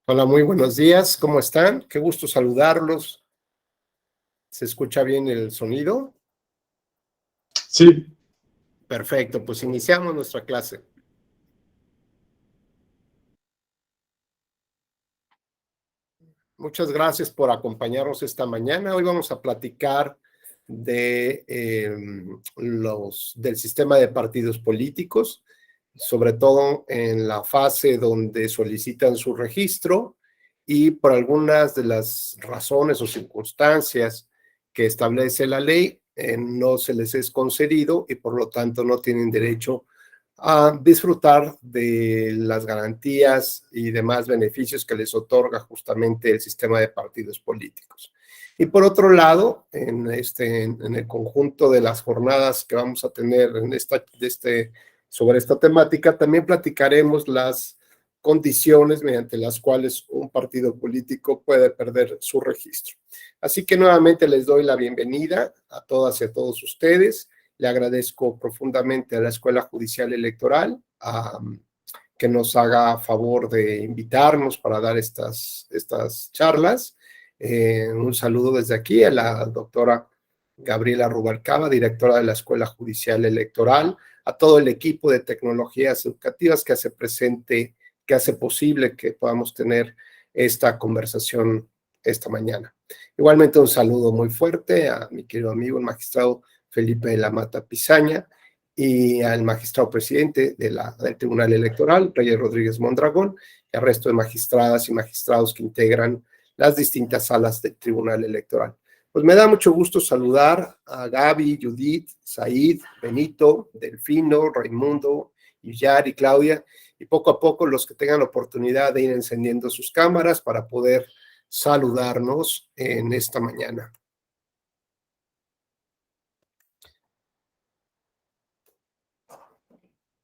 Hola, muy buenos días. ¿Cómo están? Qué gusto saludarlos. ¿Se escucha bien el sonido? Sí, Perfecto, pues iniciamos nuestra clase. Muchas gracias por acompañarnos esta mañana. Hoy vamos a platicar del sistema de partidos políticos, sobre todo en la fase donde solicitan su registro y por algunas de las razones o circunstancias que establece la ley, no se les es concedido y por lo tanto no tienen derecho a disfrutar de las garantías y demás beneficios que les otorga justamente el sistema de partidos políticos. Y por otro lado, en el conjunto de las jornadas que vamos a tener sobre esta temática, también platicaremos las condiciones mediante las cuales un partido político puede perder su registro. Así que nuevamente les doy la bienvenida a todas y a todos ustedes. Le agradezco profundamente a la Escuela Judicial Electoral que nos haga favor de invitarnos para dar estas charlas. Un saludo desde aquí a la doctora Gabriela Rubalcaba, directora de la Escuela Judicial Electoral, a todo el equipo de tecnologías educativas que hace posible que podamos tener esta conversación esta mañana. Igualmente un saludo muy fuerte a mi querido amigo, el magistrado Felipe de la Mata Pizaña, y al magistrado presidente del Tribunal Electoral, Reyes Rodríguez Mondragón, y al resto de magistradas y magistrados que integran las distintas salas del Tribunal Electoral. Pues me da mucho gusto saludar a Gaby, Judith, Said, Benito, Delfino, Raimundo, Iyar y Claudia, y poco a poco los que tengan la oportunidad de ir encendiendo sus cámaras para poder saludarnos en esta mañana.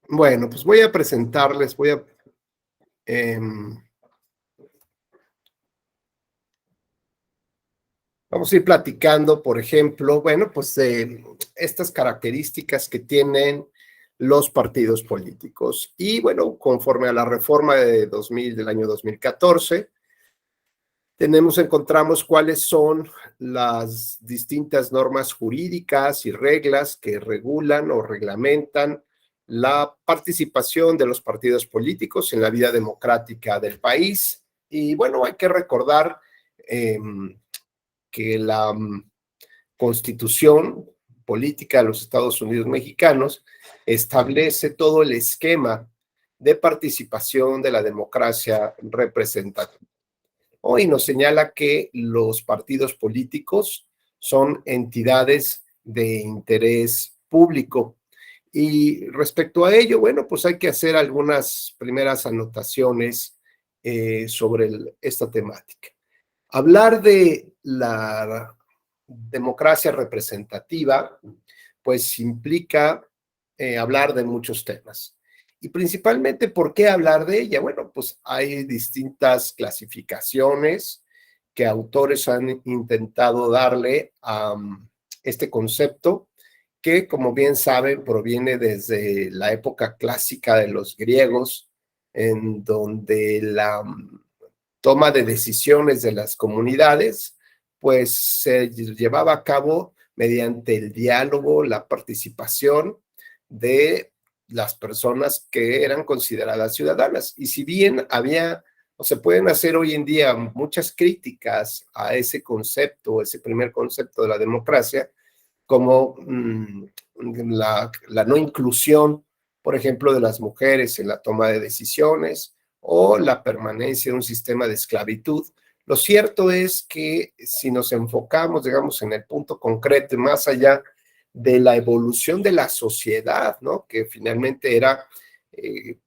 Bueno, pues voy a presentarles, vamos a ir platicando, por ejemplo, bueno, pues de estas características que tienen los partidos políticos. Y bueno, conforme a la reforma del año 2014, encontramos cuáles son las distintas normas jurídicas y reglas que regulan o reglamentan la participación de los partidos políticos en la vida democrática del país. Y bueno, hay que recordar que la Constitución política de los Estados Unidos mexicanos establece todo el esquema de participación de la democracia representativa. Hoy nos señala que los partidos políticos son entidades de interés público. Y respecto a ello, bueno, pues hay que hacer algunas primeras anotaciones sobre esta temática. Hablar de la democracia representativa, pues implica hablar de muchos temas. Y principalmente, ¿por qué hablar de ella? Bueno, pues hay distintas clasificaciones que autores han intentado darle a este concepto, que como bien saben proviene desde la época clásica de los griegos, en donde la toma de decisiones de las comunidades pues se llevaba a cabo mediante el diálogo, la participación de las personas que eran consideradas ciudadanas. Y si bien había o se pueden hacer hoy en día muchas críticas a ese concepto, ese primer concepto de la democracia, como la no inclusión, por ejemplo, de las mujeres en la toma de decisiones o la permanencia de un sistema de esclavitud. Lo cierto es que si nos enfocamos, digamos, en el punto concreto, más allá de la evolución de la sociedad, ¿no? Que finalmente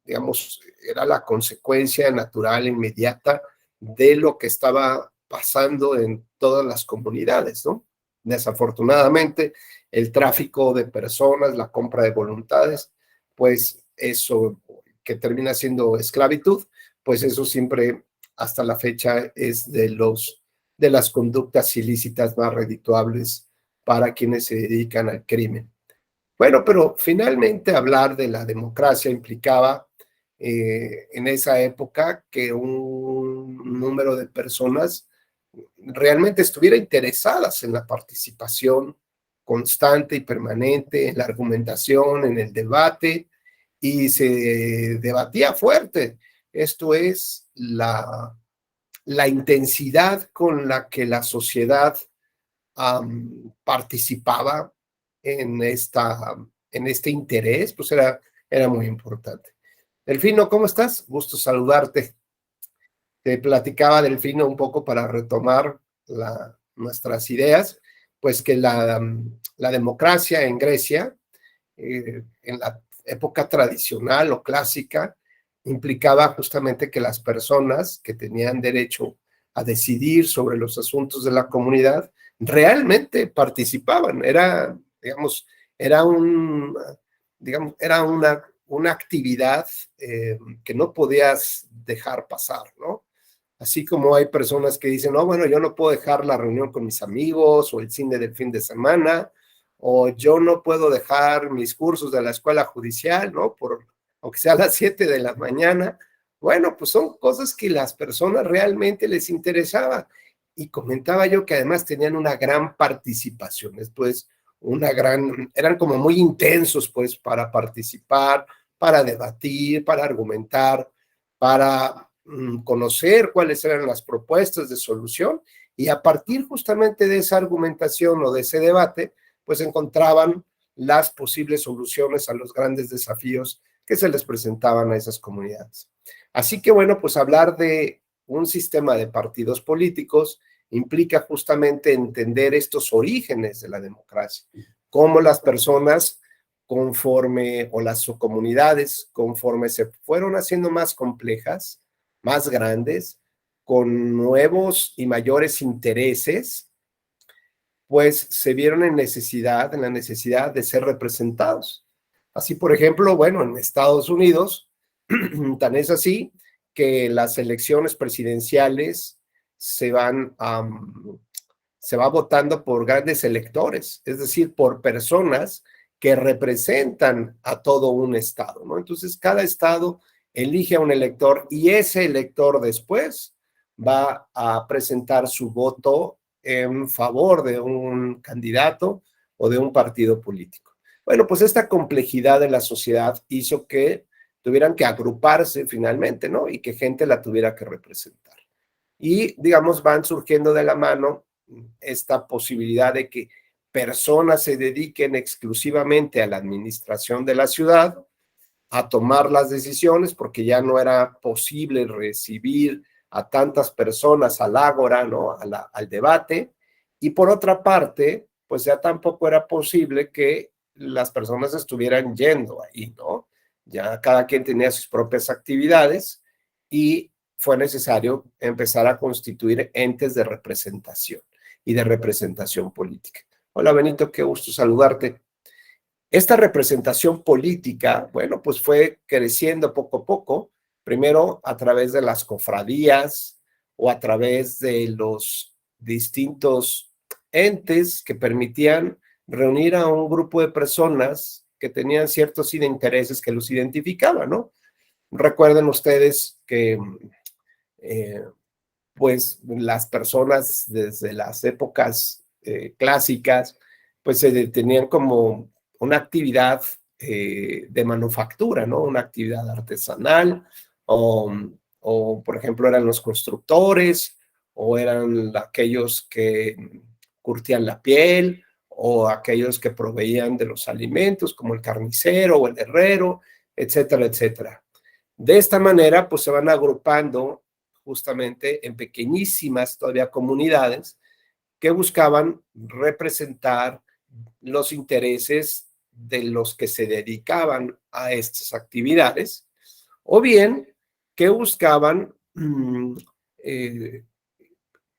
digamos, era la consecuencia natural, inmediata de lo que estaba pasando en todas las comunidades, ¿no? Desafortunadamente, el tráfico de personas, la compra de voluntades, pues eso que termina siendo esclavitud, pues eso siempre hasta la fecha es de las conductas ilícitas más redituables para quienes se dedican al crimen. Bueno, pero finalmente hablar de la democracia implicaba en esa época que un número de personas realmente estuviera interesadas en la participación constante y permanente, en la argumentación, en el debate, y se debatía fuerte. Esto es la intensidad con la que la sociedad participaba en, en este interés, pues era muy importante. Delfino, ¿cómo estás? Gusto saludarte. Te platicaba, Delfino, un poco para retomar nuestras ideas, pues que la democracia en Grecia, en la época tradicional o clásica, implicaba justamente que las personas que tenían derecho a decidir sobre los asuntos de la comunidad realmente participaban. Era, digamos, era una actividad que no podías dejar pasar, ¿no? Así como hay personas que dicen, no, bueno, yo no puedo dejar la reunión con mis amigos o el cine del fin de semana, o yo no puedo dejar mis cursos de la escuela judicial, ¿no? Aunque sea a las 7 de la mañana. Bueno, pues son cosas que las personas realmente les interesaba. Y comentaba yo que además tenían una gran participación, después eran como muy intensos, pues, para participar, para debatir, para argumentar, para conocer cuáles eran las propuestas de solución, y a partir justamente de esa argumentación o de ese debate, pues encontraban las posibles soluciones a los grandes desafíos que se les presentaban a esas comunidades. Así que bueno, pues hablar de un sistema de partidos políticos implica justamente entender estos orígenes de la democracia, cómo las personas conforme, o las subcomunidades, conforme se fueron haciendo más complejas, más grandes, con nuevos y mayores intereses, pues se vieron en la necesidad de ser representados. Así, por ejemplo, bueno, en Estados Unidos, tan es así que las elecciones presidenciales se va votando por grandes electores, es decir, por personas que representan a todo un estado, ¿no? Entonces, cada estado elige a un elector y ese elector después va a presentar su voto en favor de un candidato o de un partido político. Bueno, pues esta complejidad de la sociedad hizo que tuvieran que agruparse finalmente, ¿no? Y que gente la tuviera que representar. Y, digamos, van surgiendo de la mano esta posibilidad de que personas se dediquen exclusivamente a la administración de la ciudad, a tomar las decisiones, porque ya no era posible recibir a tantas personas al ágora, ¿no? Al debate. Y por otra parte, pues ya tampoco era posible que las personas estuvieran yendo ahí, ¿no? Ya cada quien tenía sus propias actividades y fue necesario empezar a constituir entes de representación y de representación política. Hola Benito, qué gusto saludarte. Esta representación política, bueno, pues fue creciendo poco a poco, primero a través de las cofradías o a través de los distintos entes que permitían reunir a un grupo de personas que tenían ciertos intereses que los identificaban, ¿no? Recuerden ustedes que pues las personas desde las épocas clásicas, pues se tenían como una actividad de manufactura, ¿no? Una actividad artesanal, por ejemplo, eran los constructores, o eran aquellos que curtían la piel, o aquellos que proveían de los alimentos, como el carnicero o el herrero, etcétera, etcétera. De esta manera, pues se van agrupando justamente en pequeñísimas todavía comunidades que buscaban representar los intereses de los que se dedicaban a estas actividades, o bien que buscaban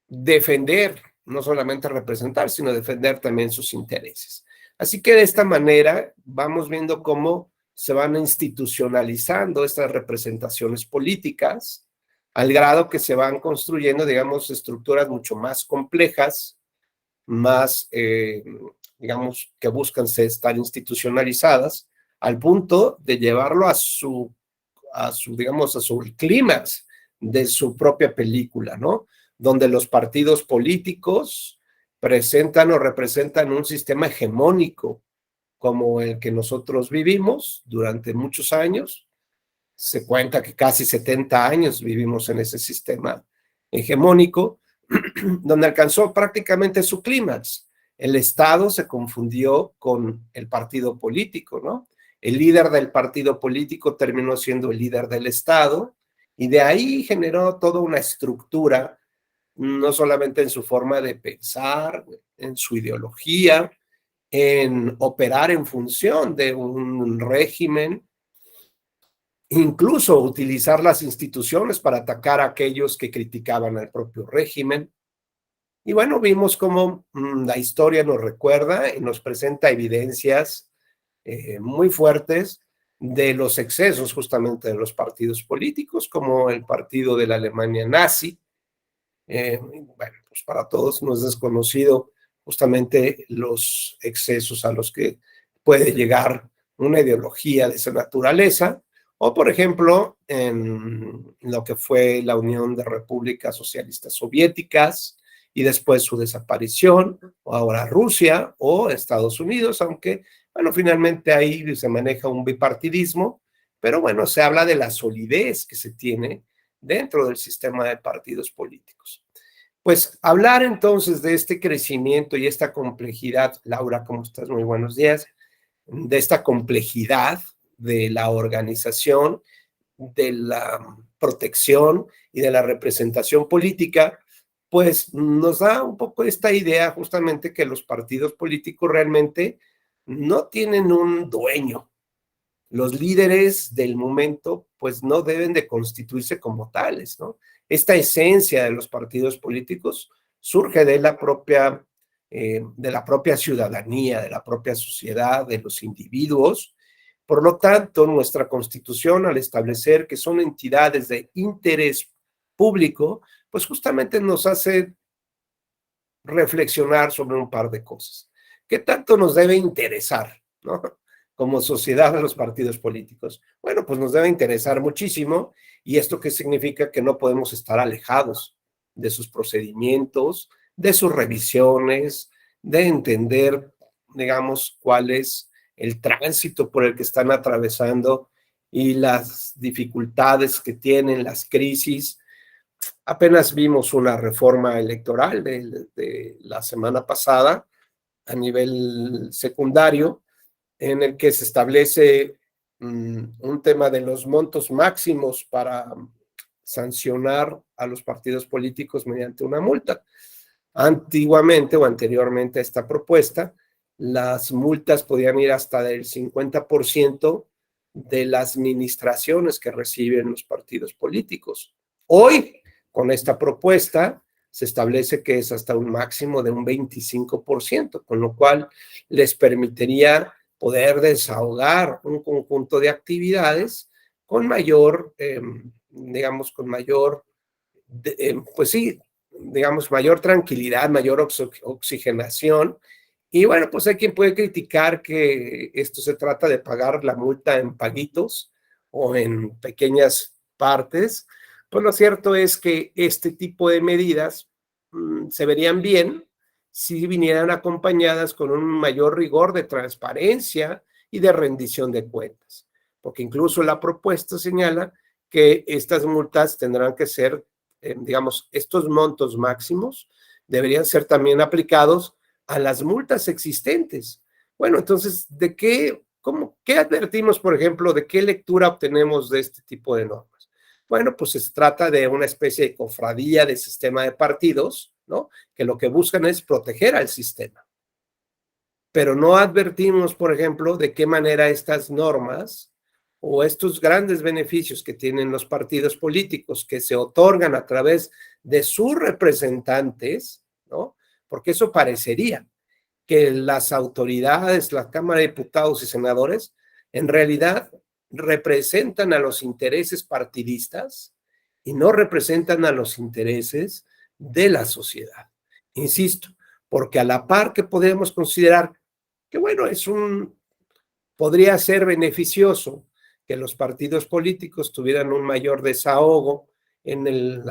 defender, no solamente representar, sino defender también sus intereses. Así que de esta manera vamos viendo cómo se van institucionalizando estas representaciones políticas, al grado que se van construyendo, digamos, estructuras mucho más complejas, más, digamos, que buscan estar institucionalizadas, al punto de llevarlo digamos, a su clímax de su propia película, ¿no? Donde los partidos políticos presentan o representan un sistema hegemónico como el que nosotros vivimos durante muchos años. Se cuenta que casi 70 años vivimos en ese sistema hegemónico, donde alcanzó prácticamente su clímax. El Estado se confundió con el partido político, ¿no? El líder del partido político terminó siendo el líder del Estado, y de ahí generó toda una estructura, no solamente en su forma de pensar, en su ideología, en operar en función de un régimen, incluso utilizar las instituciones para atacar a aquellos que criticaban al propio régimen. Y bueno, vimos cómo la historia nos recuerda y nos presenta evidencias muy fuertes de los excesos justamente de los partidos políticos, como el partido de la Alemania nazi. Bueno, pues para todos no es desconocido justamente los excesos a los que puede llegar una ideología de esa naturaleza, o por ejemplo, en lo que fue la Unión de Repúblicas Socialistas Soviéticas y después su desaparición, o ahora Rusia o Estados Unidos, aunque, bueno, finalmente ahí se maneja un bipartidismo, pero bueno, se habla de la solidez que se tiene dentro del sistema de partidos políticos. Pues hablar entonces de este crecimiento y esta complejidad, Laura, ¿cómo estás? Muy buenos días. De esta complejidad de la organización, de la protección y de la representación política, pues nos da un poco esta idea justamente que los partidos políticos realmente no tienen un dueño. Los líderes del momento pues no deben de constituirse como tales, ¿no? Esta esencia de los partidos políticos surge de la propia ciudadanía, de la propia sociedad, de los individuos. Por lo tanto, nuestra Constitución, al establecer que son entidades de interés público, pues justamente nos hace reflexionar sobre un par de cosas. ¿Qué tanto nos debe interesar, ¿no? Como sociedad a los partidos políticos? Bueno, pues nos debe interesar muchísimo. ¿Y esto qué significa? Que no podemos estar alejados de sus procedimientos, de sus revisiones, de entender, digamos, cuál es el tránsito por el que están atravesando y las dificultades que tienen, las crisis. Apenas vimos una reforma electoral de la semana pasada a nivel secundario, en el que se establece un tema de los montos máximos para sancionar a los partidos políticos mediante una multa. Antiguamente o anteriormente a esta propuesta, las multas podían ir hasta del 50% de las administraciones que reciben los partidos políticos. Hoy, con esta propuesta, se establece que es hasta un máximo de un 25%, con lo cual les permitiría poder desahogar un conjunto de actividades con mayor, digamos, con mayor, pues sí, digamos, mayor tranquilidad, mayor oxigenación. Y bueno, pues hay quien puede criticar que esto se trata de pagar la multa en paguitos o en pequeñas partes. Pues lo cierto es que este tipo de medidas se verían bien si vinieran acompañadas con un mayor rigor de transparencia y de rendición de cuentas, porque incluso la propuesta señala que estas multas tendrán que ser, digamos, estos montos máximos deberían ser también aplicados a las multas existentes. Bueno, entonces, ¿qué advertimos, por ejemplo, de qué lectura obtenemos de este tipo de normas? Bueno, pues se trata de una especie de cofradía de sistema de partidos, ¿no? Que lo que buscan es proteger al sistema. Pero no advertimos, por ejemplo, de qué manera estas normas o estos grandes beneficios que tienen los partidos políticos que se otorgan a través de sus representantes, ¿no? Porque eso parecería que las autoridades, la Cámara de Diputados y Senadores, en realidad representan a los intereses partidistas y no representan a los intereses de la sociedad. Insisto, porque a la par que podemos considerar que, bueno, podría ser beneficioso que los partidos políticos tuvieran un mayor desahogo en el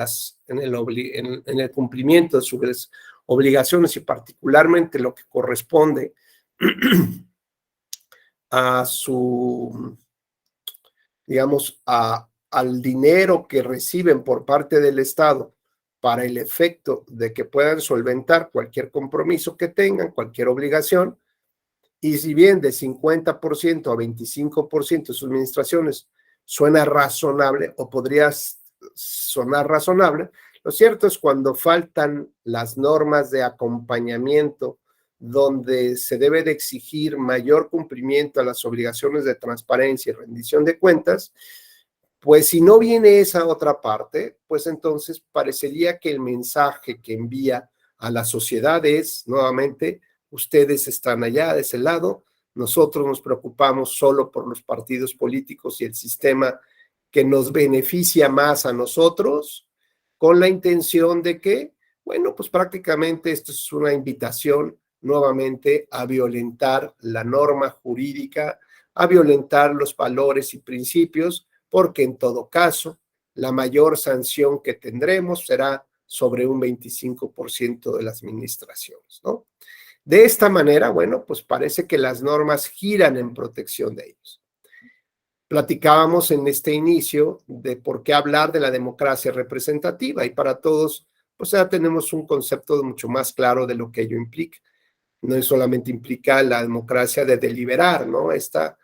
cumplimiento de sus obligaciones y particularmente lo que corresponde a su, digamos, al dinero que reciben por parte del Estado para el efecto de que puedan solventar cualquier compromiso que tengan, cualquier obligación, y si bien de 50% a 25% de sus administraciones suena razonable o podría sonar razonable, lo cierto es cuando faltan las normas de acompañamiento donde se debe de exigir mayor cumplimiento a las obligaciones de transparencia y rendición de cuentas, pues si no viene esa otra parte, pues entonces parecería que el mensaje que envía a la sociedad es, nuevamente, ustedes están allá de ese lado, nosotros nos preocupamos solo por los partidos políticos y el sistema que nos beneficia más a nosotros, con la intención de que, bueno, pues prácticamente esto es una invitación nuevamente a violentar la norma jurídica, a violentar los valores y principios, porque en todo caso, la mayor sanción que tendremos será sobre un 25% de las administraciones, ¿no? De esta manera, bueno, pues parece que las normas giran en protección de ellos. Platicábamos en este inicio de por qué hablar de la democracia representativa y para todos, pues ya tenemos un concepto mucho más claro de lo que ello implica. No solamente implica la democracia de deliberar, ¿no? Esta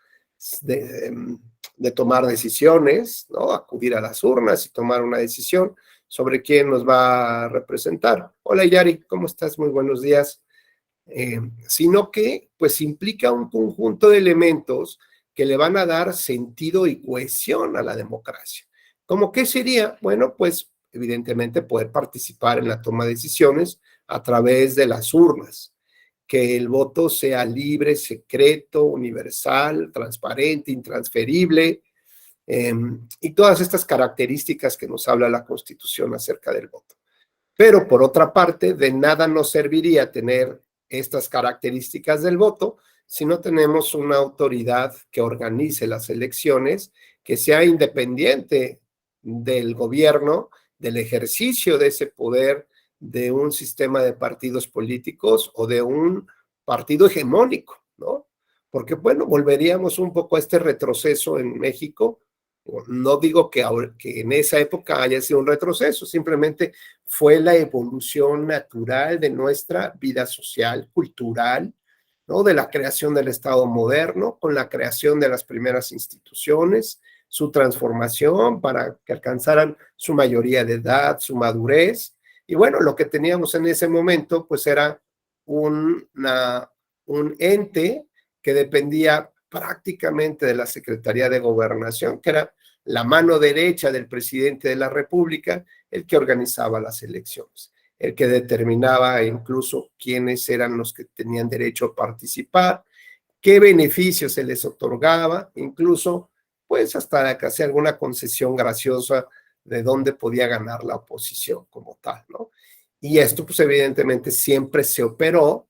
de tomar decisiones, ¿no? Acudir a las urnas y tomar una decisión sobre quién nos va a representar. Hola Yari, ¿cómo estás? Muy buenos días. Sino que pues implica un conjunto de elementos que le van a dar sentido y cohesión a la democracia. ¿Cómo qué sería? Bueno, pues evidentemente poder participar en la toma de decisiones a través de las urnas, que el voto sea libre, secreto, universal, transparente, intransferible, y todas estas características que nos habla la Constitución acerca del voto. Pero por otra parte, de nada nos serviría tener estas características del voto si no tenemos una autoridad que organice las elecciones, que sea independiente del gobierno, del ejercicio de ese poder de un sistema de partidos políticos o de un partido hegemónico, ¿no? Porque, bueno, volveríamos un poco a este retroceso en México. No digo que en esa época haya sido un retroceso, simplemente fue la evolución natural de nuestra vida social, cultural, ¿no? De la creación del Estado moderno, con la creación de las primeras instituciones, su transformación para que alcanzaran su mayoría de edad, su madurez. Y bueno, lo que teníamos en ese momento, pues era un ente que dependía prácticamente de la Secretaría de Gobernación, que era la mano derecha del presidente de la República, el que organizaba las elecciones, el que determinaba incluso quiénes eran los que tenían derecho a participar, qué beneficios se les otorgaba, incluso pues hasta que hacía alguna concesión graciosa de dónde podía ganar la oposición como tal, ¿no? Y esto pues evidentemente siempre se operó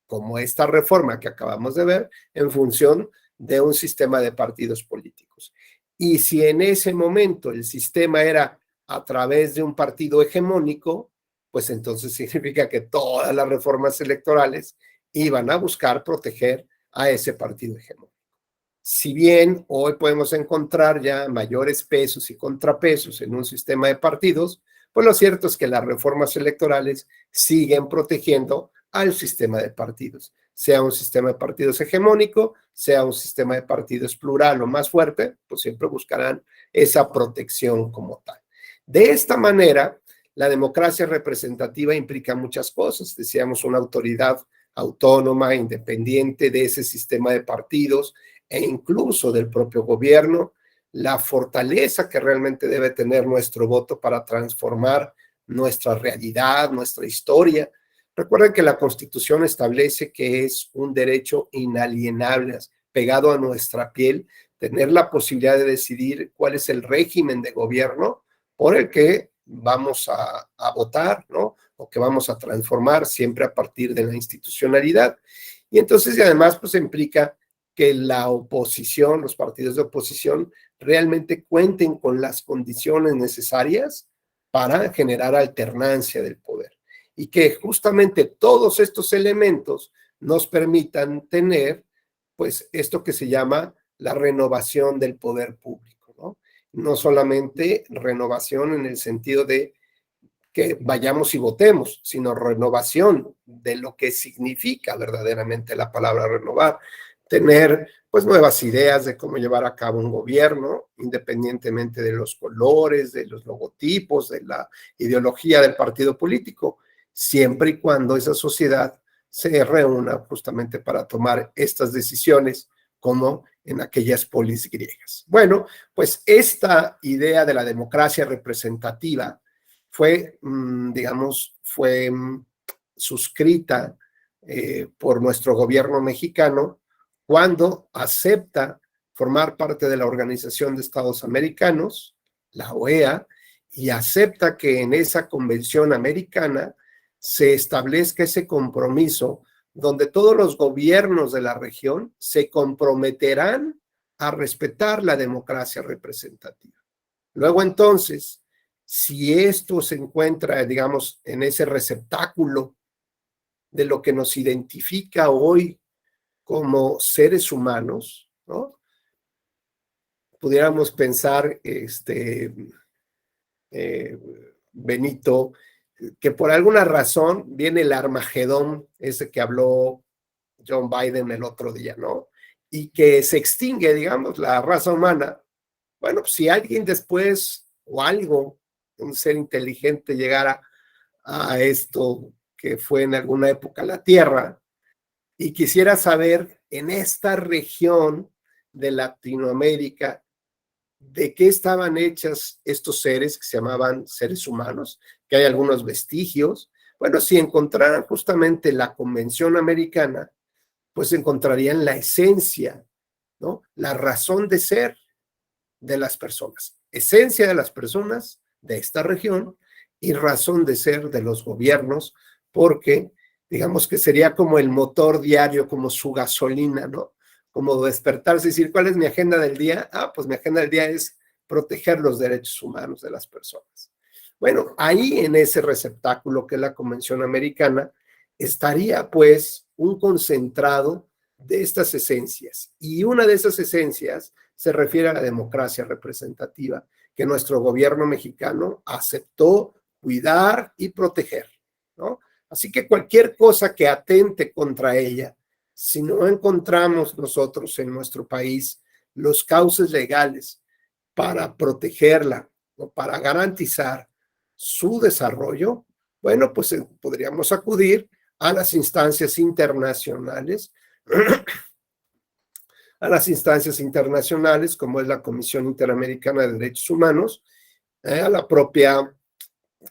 como esta reforma que acabamos de ver en función de un sistema de partidos políticos. Y si en ese momento el sistema era a través de un partido hegemónico, pues entonces significa que todas las reformas electorales iban a buscar proteger a ese partido hegemónico. Si bien hoy podemos encontrar ya mayores pesos y contrapesos en un sistema de partidos, pues lo cierto es que las reformas electorales siguen protegiendo al sistema de partidos, sea un sistema de partidos hegemónico, sea un sistema de partidos plural o más fuerte, pues siempre buscarán esa protección como tal. De esta manera, la democracia representativa implica muchas cosas. Decíamos una autoridad autónoma, independiente de ese sistema de partidos e incluso del propio gobierno, la fortaleza que realmente debe tener nuestro voto para transformar nuestra realidad, nuestra historia. Recuerden que la Constitución establece que es un derecho inalienable, pegado a nuestra piel, tener la posibilidad de decidir cuál es el régimen de gobierno por el que vamos a votar, ¿no? O que vamos a transformar siempre a partir de la institucionalidad. Y entonces, y además, pues implica que la oposición, los partidos de oposición, realmente cuenten con las condiciones necesarias para generar alternancia del poder y que justamente todos estos elementos nos permitan tener pues esto que se llama la renovación del poder público, ¿no? No solamente renovación en el sentido de que vayamos y votemos, sino renovación de lo que significa verdaderamente la palabra renovar, tener pues nuevas ideas de cómo llevar a cabo un gobierno, independientemente de los colores, de los logotipos, de la ideología del partido político, siempre y cuando esa sociedad se reúna justamente para tomar estas decisiones como en aquellas polis griegas. Bueno, pues esta idea de la democracia representativa fue, digamos, fue suscrita por nuestro gobierno mexicano cuando acepta formar parte de la Organización de Estados Americanos, la OEA, y acepta que en esa convención americana se establezca ese compromiso donde todos los gobiernos de la región se comprometerán a respetar la democracia representativa. Luego entonces, si esto se encuentra, digamos, en ese receptáculo de lo que nos identifica hoy como seres humanos, ¿no? Pudiéramos pensar, Benito, que por alguna razón viene el Armagedón, ese que habló John Biden el otro día, ¿no? Y que se extingue, digamos, la raza humana. Bueno, pues si alguien después o algo, un ser inteligente llegara a esto que fue en alguna época la Tierra y quisiera saber en esta región de Latinoamérica de qué estaban hechas estos seres que se llamaban seres humanos, que hay algunos vestigios. Bueno, si encontraran justamente la Convención Americana, pues encontrarían la esencia, ¿no? La razón de ser de las personas, esencia de las personas de esta región y razón de ser de los gobiernos, porque digamos que sería como el motor diario, como su gasolina, ¿no? Como despertarse y decir, ¿cuál es mi agenda del día? Ah, pues mi agenda del día es proteger los derechos humanos de las personas. Bueno, ahí en ese receptáculo que es la Convención Americana, estaría pues un concentrado de estas esencias. Y una de esas esencias se refiere a la democracia representativa, que nuestro gobierno mexicano aceptó cuidar y proteger, ¿no? Así que cualquier cosa que atente contra ella, si no encontramos nosotros en nuestro país los cauces legales para protegerla o para garantizar su desarrollo, bueno, pues podríamos acudir a las instancias internacionales, a las instancias internacionales como es la Comisión Interamericana de Derechos Humanos, a la propia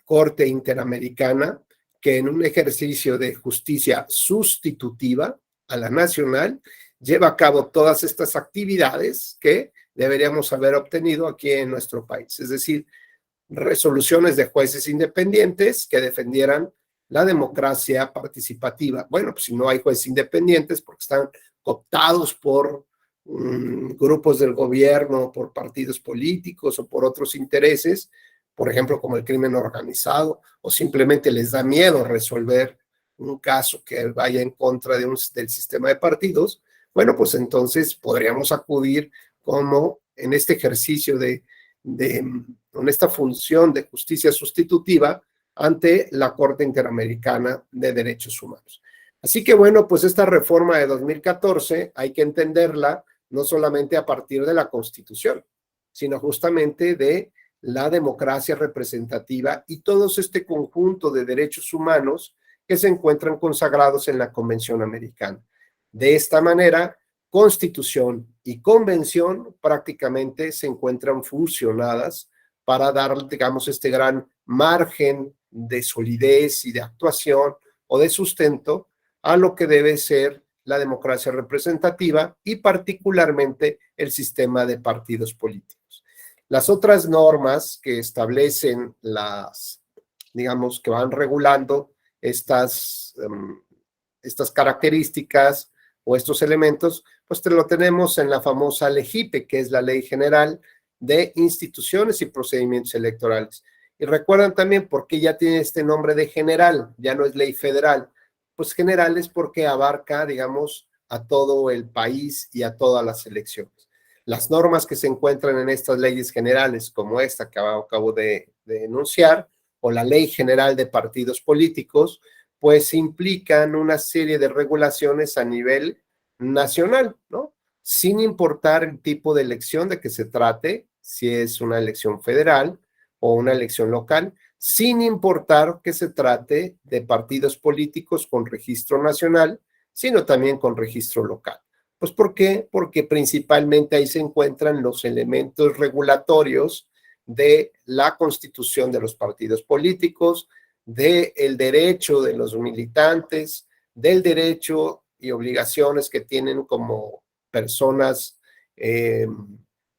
Corte Interamericana, que en un ejercicio de justicia sustitutiva a la nacional, lleva a cabo todas estas actividades que deberíamos haber obtenido aquí en nuestro país. Es decir, resoluciones de jueces independientes que defendieran la democracia participativa. Bueno, pues si no hay jueces independientes porque están cooptados por grupos del gobierno, por partidos políticos o por otros intereses, por ejemplo, como el crimen organizado, o simplemente les da miedo resolver un caso que vaya en contra del sistema de partidos, bueno, pues entonces podríamos acudir como en este ejercicio con esta función de justicia sustitutiva ante la Corte Interamericana de Derechos Humanos. Así que bueno, pues esta reforma de 2014 hay que entenderla no solamente a partir de la Constitución, sino justamente de la democracia representativa y todo este conjunto de derechos humanos que se encuentran consagrados en la Convención Americana. De esta manera, Constitución y Convención prácticamente se encuentran fusionadas para dar, digamos, este gran margen de solidez y de actuación o de sustento a lo que debe ser la democracia representativa y particularmente el sistema de partidos políticos. Las otras normas que establecen digamos, que van regulando estas características o estos elementos, pues lo tenemos en la famosa LEGIPE, que es la Ley General de instituciones y procedimientos electorales. Y recuerdan también por qué ya tiene este nombre de general, ya no es ley federal. Pues general es porque abarca, digamos, a todo el país y a todas las elecciones. Las normas que se encuentran en estas leyes generales, como esta que acabo de enunciar, o la Ley General de Partidos Políticos, pues implican una serie de regulaciones a nivel nacional, ¿no? Sin importar el tipo de elección de que se trate, si es una elección federal o una elección local, sin importar que se trate de partidos políticos con registro nacional, sino también con registro local. Pues ¿por qué? Porque principalmente ahí se encuentran los elementos regulatorios de la constitución de los partidos políticos, del derecho de los militantes, del derecho y obligaciones que tienen como personas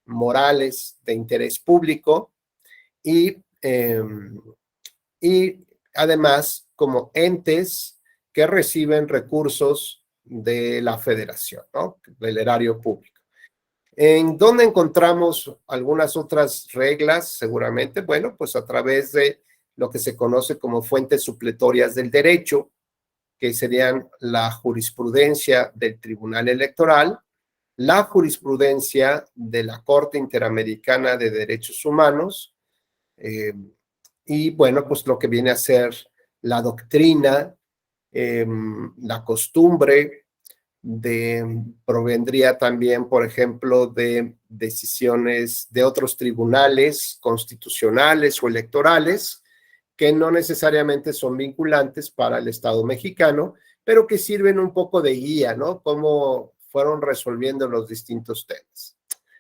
morales de interés público y, y además como entes que reciben recursos de la federación, ¿no? Del erario público. ¿En dónde encontramos algunas otras reglas? Seguramente, bueno, pues a través de lo que se conoce como fuentes supletorias del derecho, que serían la jurisprudencia del Tribunal Electoral, la jurisprudencia de la Corte Interamericana de Derechos Humanos, y bueno, pues lo que viene a ser la doctrina, la costumbre, provendría también, por ejemplo, de decisiones de otros tribunales constitucionales o electorales, que no necesariamente son vinculantes para el Estado mexicano, pero que sirven un poco de guía, ¿no? Cómo fueron resolviendo los distintos temas.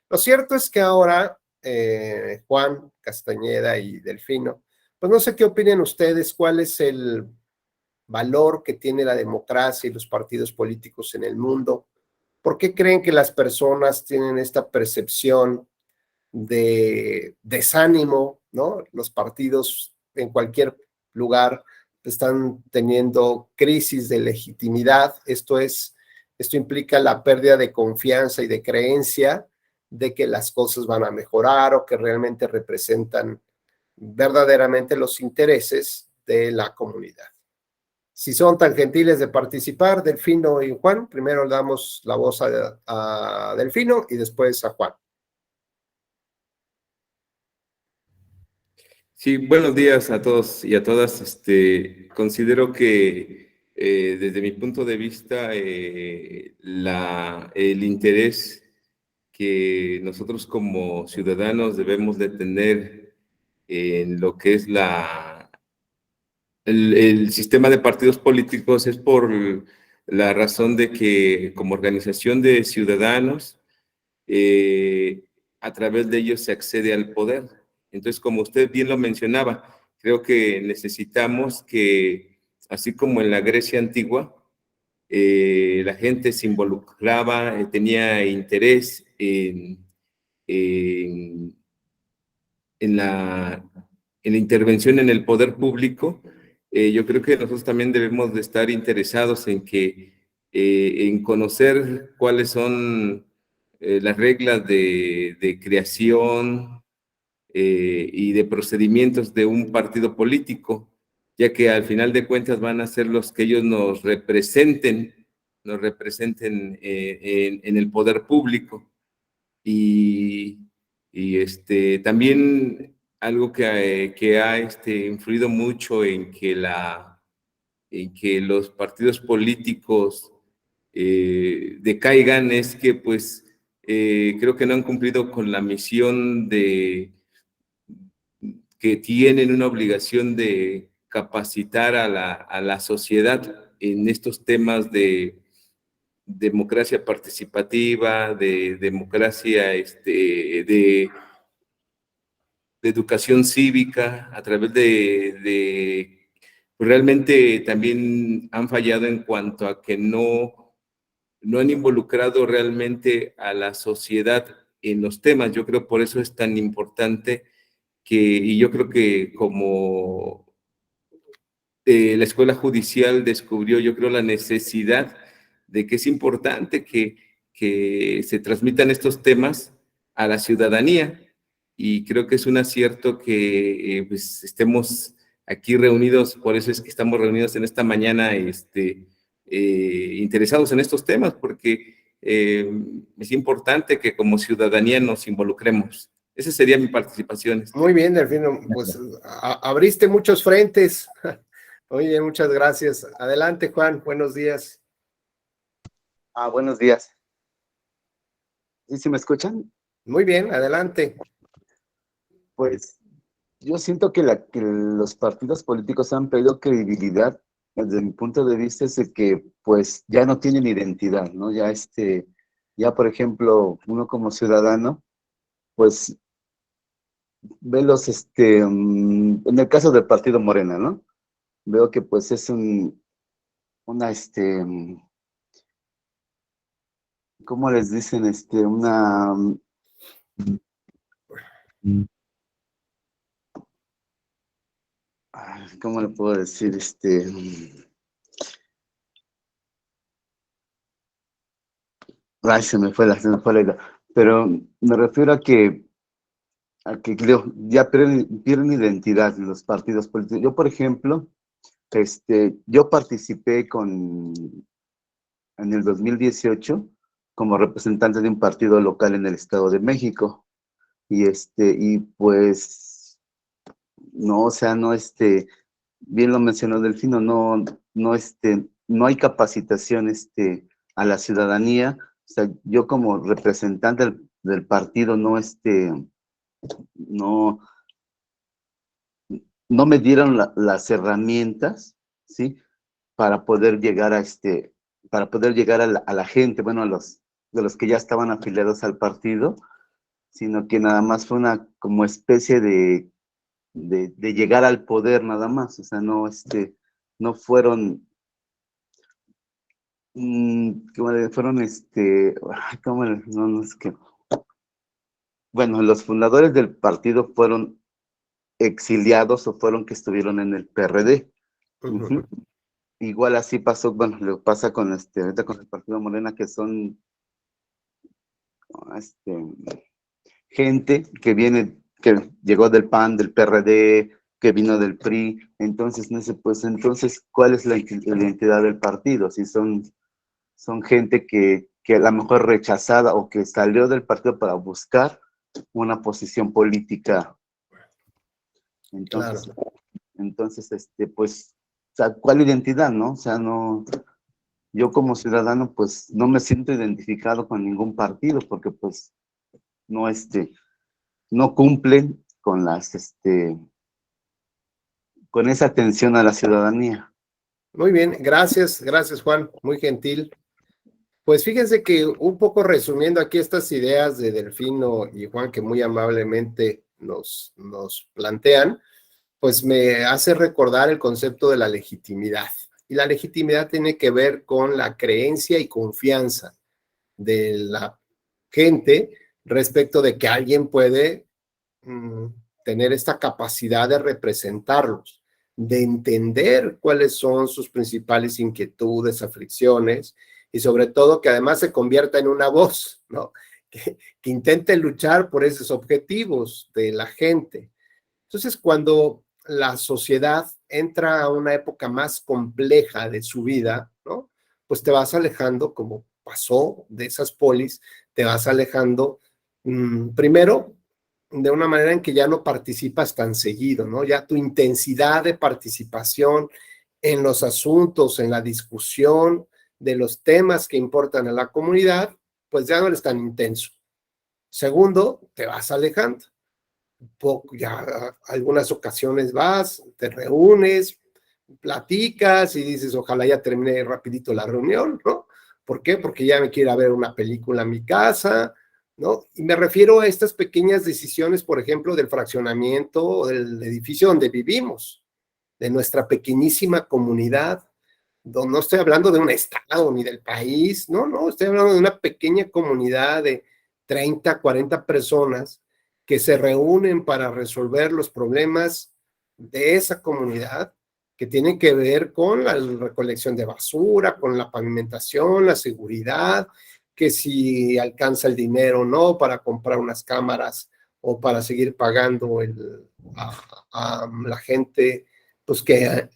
Lo cierto es que ahora, Juan, Castañeda y Delfino, pues no sé qué opinen ustedes, cuál es el valor que tiene la democracia y los partidos políticos en el mundo. ¿Por qué creen que las personas tienen esta percepción de desánimo, ¿no? Los partidos en cualquier lugar están teniendo crisis de legitimidad. Esto implica la pérdida de confianza y de creencia de que las cosas van a mejorar o que realmente representan verdaderamente los intereses de la comunidad. Si son tan gentiles de participar, Delfino y Juan, primero le damos la voz a Delfino y después a Juan. Sí, buenos días a todos y a todas. Considero que desde mi punto de vista el interés que nosotros como ciudadanos debemos de tener en lo que es el sistema de partidos políticos es por la razón de que como organización de ciudadanos, a través de ellos se accede al poder. Entonces, como usted bien lo mencionaba, creo que necesitamos que, así como en la Grecia antigua, la gente se involucraba, tenía interés en, en la intervención en el poder público. Yo creo que nosotros también debemos de estar interesados en conocer cuáles son las reglas de creación y de procedimientos de un partido político, ya que al final de cuentas van a ser los que ellos nos representen en el poder público. También algo que ha influido mucho en que los partidos políticos decaigan es que pues creo que no han cumplido con la misión que tienen una obligación de capacitar a la sociedad en estos temas de democracia participativa, de democracia, de educación cívica, a través pues realmente también han fallado en cuanto a que no han involucrado realmente a la sociedad en los temas. Yo creo por eso es tan importante y yo creo que como la escuela judicial descubrió, yo creo, la necesidad de que es importante que se transmitan estos temas a la ciudadanía, y creo que es un acierto que pues estemos aquí reunidos, por eso es que estamos reunidos en esta mañana interesados en estos temas, porque es importante que como ciudadanía nos involucremos. Esa sería mi participación. Muy bien, Delfino, pues abriste muchos frentes. Oye, muchas gracias. Adelante, Juan, buenos días. Buenos días. ¿Sí me escuchan? Muy bien, adelante. Pues yo siento que los partidos políticos han perdido credibilidad. Desde mi punto de vista es de que pues ya no tienen identidad, ¿no? Ya por ejemplo, uno como ciudadano, pues ve en el caso del partido Morena, ¿no? Veo que pues es ¿cómo les dicen? ¿Cómo le puedo decir? Se me fue la idea. Pero me refiero a que creo, ya pierden identidad los partidos políticos. Yo, por ejemplo, yo participé en el 2018 como representante de un partido local en el Estado de México. Y pues, no, o sea, no, bien lo mencionó Delfino, no hay capacitación, a la ciudadanía. O sea, yo como representante del partido, no, no me dieron las herramientas, ¿sí? Para poder llegar a la gente, bueno, de los que ya estaban afiliados al partido, sino que nada más fue una como especie de llegar al poder nada más. O sea, no fueron, no, es que, bueno, los fundadores del partido fueron exiliados o fueron que estuvieron en el PRD. Uh-huh. Igual así pasó, bueno, lo pasa con ahorita con el partido Morena, que son gente que llegó del PAN, del PRD, que vino del PRI. Entonces, entonces, ¿cuál es la identidad del partido? Si son gente que a lo mejor rechazada o que salió del partido para buscar una posición política. Entonces, claro. Entonces, pues, o sea, ¿cuál identidad, no? O sea, no, yo como ciudadano, pues, no me siento identificado con ningún partido, porque, pues, no cumplen con con esa atención a la ciudadanía. Muy bien, gracias Juan, muy gentil. Pues fíjense que un poco resumiendo aquí estas ideas de Delfino y Juan que muy amablemente nos plantean, pues me hace recordar el concepto de la legitimidad. Y la legitimidad tiene que ver con la creencia y confianza de la gente respecto de que alguien puede tener esta capacidad de representarlos, de entender cuáles son sus principales inquietudes, aflicciones, y sobre todo que además se convierta en una voz, ¿no? Que intente luchar por esos objetivos de la gente. Entonces, cuando la sociedad entra a una época más compleja de su vida, ¿no? Pues te vas alejando, como pasó de esas polis, te vas alejando primero de una manera en que ya no participas tan seguido, ¿no? Ya tu intensidad de participación en los asuntos, en la discusión de los temas que importan a la comunidad, pues ya no eres tan intenso. Segundo, te vas alejando. Ya algunas ocasiones vas, te reúnes, platicas y dices, ojalá ya termine rapidito la reunión, ¿no? ¿Por qué? Porque ya me quiero ir a ver una película en mi casa, ¿no? Y me refiero a estas pequeñas decisiones, por ejemplo, del fraccionamiento o del edificio donde vivimos, de nuestra pequeñísima comunidad. No estoy hablando de un estado ni del país, no, estoy hablando de una pequeña comunidad de 30, 40 personas que se reúnen para resolver los problemas de esa comunidad que tienen que ver con la recolección de basura, con la pavimentación, la seguridad, que si alcanza el dinero o no para comprar unas cámaras o para seguir pagando a la gente pues que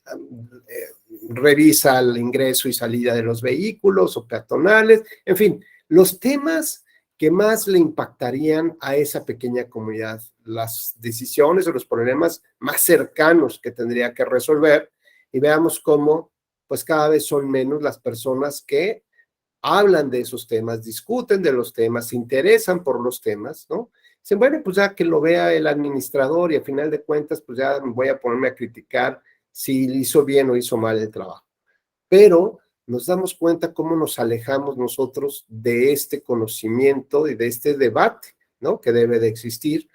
revisa el ingreso y salida de los vehículos o peatonales, en fin, los temas que más le impactarían a esa pequeña comunidad, las decisiones o los problemas más cercanos que tendría que resolver, y veamos cómo pues cada vez son menos las personas que hablan de esos temas, discuten de los temas, se interesan por los temas, ¿no? Dicen, bueno, pues ya que lo vea el administrador y a final de cuentas, pues ya voy a ponerme a criticar si hizo bien o hizo mal el trabajo. Pero nos damos cuenta cómo nos alejamos nosotros de este conocimiento y de este debate, ¿no? Que debe de existir.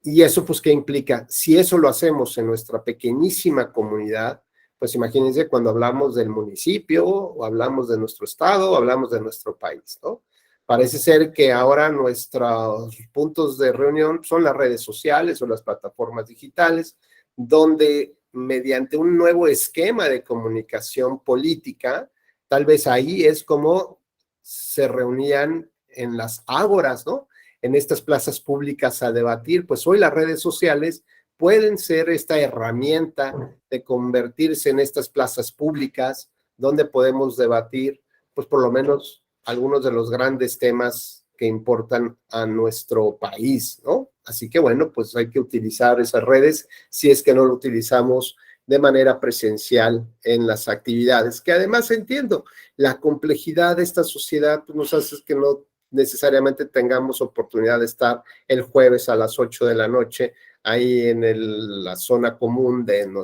Y eso, pues, ¿qué implica? Si eso lo hacemos en nuestra pequeñísima comunidad, pues imagínense cuando hablamos del municipio, o hablamos de nuestro estado, o hablamos de nuestro país, ¿no? Parece ser que ahora nuestros puntos de reunión son las redes sociales o las plataformas digitales, donde mediante un nuevo esquema de comunicación política, tal vez ahí es como se reunían en las ágoras, ¿no? En estas plazas públicas a debatir, pues hoy las redes sociales pueden ser esta herramienta de convertirse en estas plazas públicas donde podemos debatir, pues por lo menos algunos de los grandes temas que importan a nuestro país, ¿no? Así que bueno, pues hay que utilizar esas redes si es que no lo utilizamos de manera presencial en las actividades, que además entiendo, la complejidad de esta sociedad pues, nos hace que no necesariamente tengamos oportunidad de estar el jueves a las 8 de la noche ahí en la zona común de ¿no?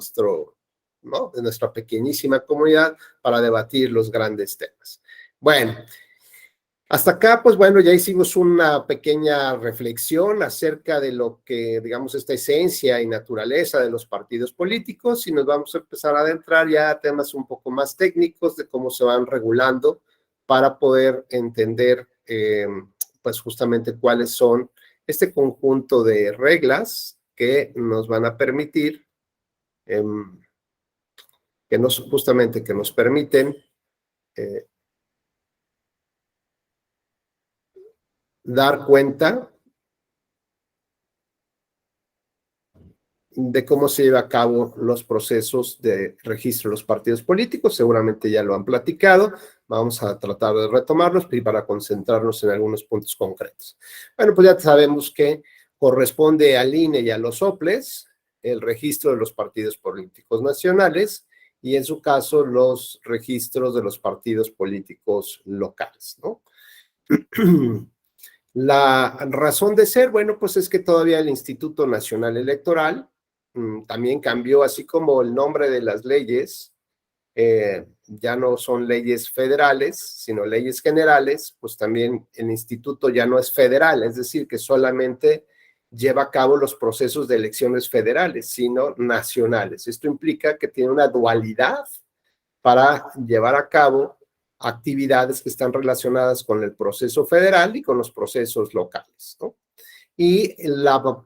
De nuestra pequeñísima comunidad para debatir los grandes temas. Bueno, hasta acá, pues bueno, ya hicimos una pequeña reflexión acerca de lo que, digamos, esta esencia y naturaleza de los partidos políticos y nos vamos a empezar a adentrar ya a temas un poco más técnicos de cómo se van regulando para poder entender, pues justamente cuáles son este conjunto de reglas que nos van a permitir, justamente que nos permiten dar cuenta de cómo se lleva a cabo los procesos de registro de los partidos políticos. Seguramente ya lo han platicado. Vamos a tratar de retomarlos y para concentrarnos en algunos puntos concretos. Bueno, pues ya sabemos que corresponde al INE y a los OPLES el registro de los partidos políticos nacionales y en su caso los registros de los partidos políticos locales, ¿no? La razón de ser, bueno, pues es que todavía el Instituto Nacional Electoral también cambió, así como el nombre de las leyes, ya no son leyes federales, sino leyes generales, pues también el instituto ya no es federal, es decir, que solamente lleva a cabo los procesos de elecciones federales, sino nacionales. Esto implica que tiene una dualidad para llevar a cabo actividades que están relacionadas con el proceso federal y con los procesos locales, ¿no? Y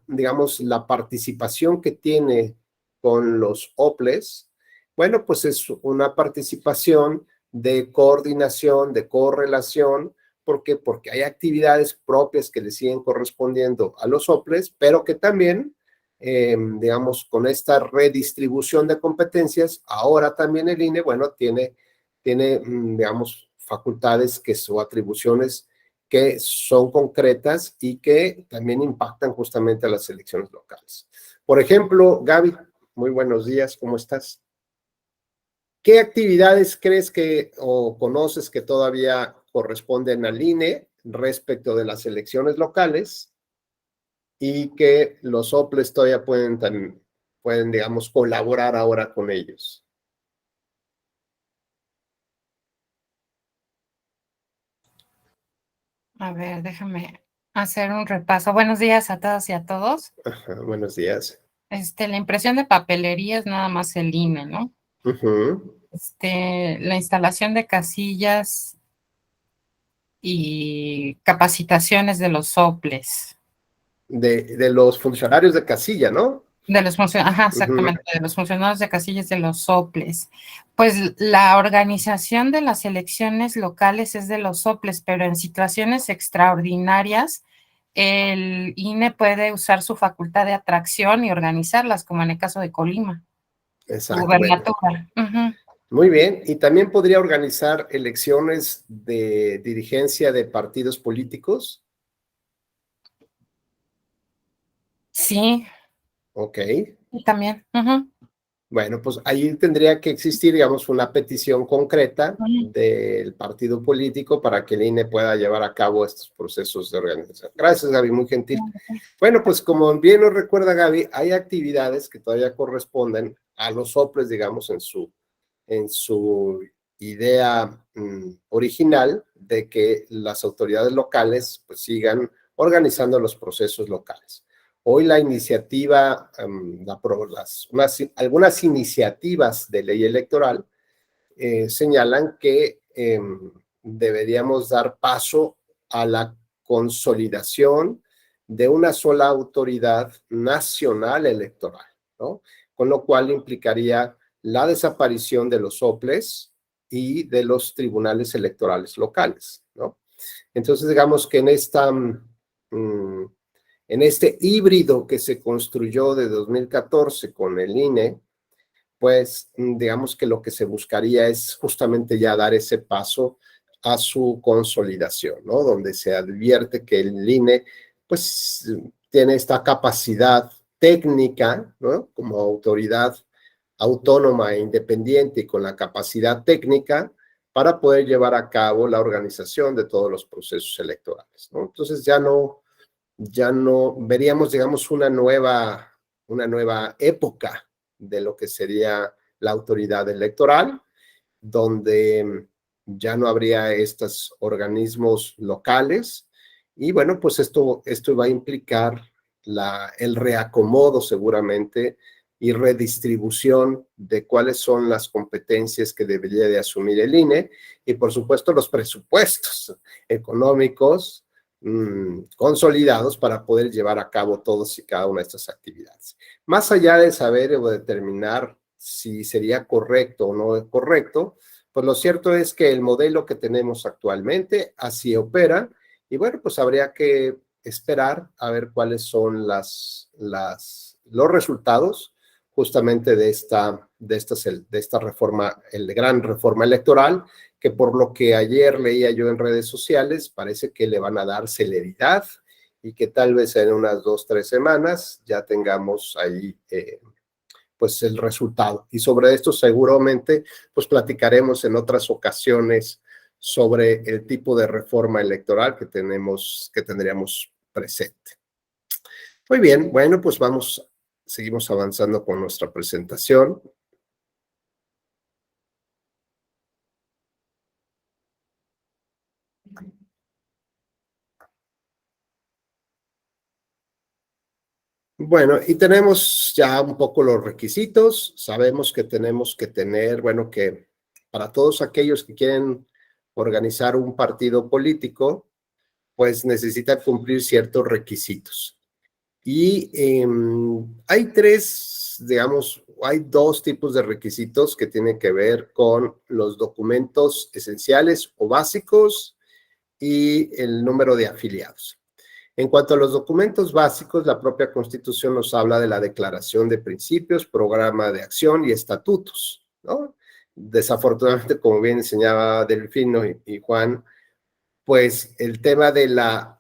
digamos, la participación que tiene con los OPLES, bueno, pues es una participación de coordinación, de correlación. ¿Por qué? Porque hay actividades propias que le siguen correspondiendo a los OPLES, pero que también, digamos, con esta redistribución de competencias, ahora también el INE, bueno, tiene digamos, facultades o atribuciones que son concretas y que también impactan justamente a las elecciones locales. Por ejemplo, Gaby, muy buenos días, ¿cómo estás? ¿Qué actividades crees que o conoces que todavía corresponden al INE respecto de las elecciones locales y que los OPLES todavía pueden, digamos, colaborar ahora con ellos? A ver, déjame hacer un repaso. Buenos días a todas y a todos. Ajá, buenos días. La impresión de papelería es nada más el INE, ¿no? La instalación de casillas y capacitaciones de los OPLES. De los funcionarios de casilla, ¿no? De los funcionarios, ajá, exactamente, de los funcionarios de casillas de los OPLES. Pues la organización de las elecciones locales es de los OPLES, pero en situaciones extraordinarias el INE puede usar su facultad de atracción y organizarlas, como en el caso de Colima, Exacto. gubernatura. Bueno. Muy bien, y también podría organizar elecciones de dirigencia de partidos políticos. Sí. Ok. Y también. Bueno, pues ahí tendría que existir, digamos, una petición concreta del partido político para que el INE pueda llevar a cabo estos procesos de organización. Gracias, Gaby, muy gentil. Bueno, pues como bien nos recuerda Gaby, hay actividades que todavía corresponden a los soples, digamos, en su idea original de que las autoridades locales pues sigan organizando los procesos locales. Hoy la iniciativa, algunas iniciativas de ley electoral señalan que deberíamos dar paso a la consolidación de una sola autoridad nacional electoral, ¿no? Con lo cual implicaría la desaparición de los soples y de los tribunales electorales locales, ¿no? Entonces, digamos que en este híbrido que se construyó de 2014 con el INE, pues digamos que lo que se buscaría es justamente ya dar ese paso a su consolidación, ¿no? Donde se advierte que el INE, pues, tiene esta capacidad técnica, ¿no? Como autoridad autónoma e independiente y con la capacidad técnica para poder llevar a cabo la organización de todos los procesos electorales, ¿no? Entonces ya no veríamos, digamos, una nueva época de lo que sería la autoridad electoral, donde ya no habría estos organismos locales, y bueno, pues esto va a implicar el reacomodo seguramente y redistribución de cuáles son las competencias que debería de asumir el INE, y por supuesto los presupuestos económicos consolidados para poder llevar a cabo todas y cada una de estas actividades. Más allá de saber o determinar si sería correcto o no correcto, pues lo cierto es que el modelo que tenemos actualmente así opera, y bueno, pues habría que esperar a ver cuáles son los resultados justamente de esta reforma, gran reforma electoral, que por lo que ayer leía yo en redes sociales, parece que le van a dar celeridad y que tal vez en unas 2-3 semanas ya tengamos ahí pues el resultado. Y sobre esto seguramente pues platicaremos en otras ocasiones sobre el tipo de reforma electoral que tendríamos presente. Muy bien, bueno, pues seguimos avanzando con nuestra presentación. Bueno, y tenemos ya un poco los requisitos. Sabemos que tenemos que tener, bueno, que para todos aquellos que quieren organizar un partido político, pues necesitan cumplir ciertos requisitos. Y hay hay dos tipos de requisitos que tienen que ver con los documentos esenciales o básicos y el número de afiliados. En cuanto a los documentos básicos, la propia Constitución nos habla de la declaración de principios, programa de acción y estatutos, ¿no? Desafortunadamente, como bien enseñaba Delfino y Juan, pues el tema de la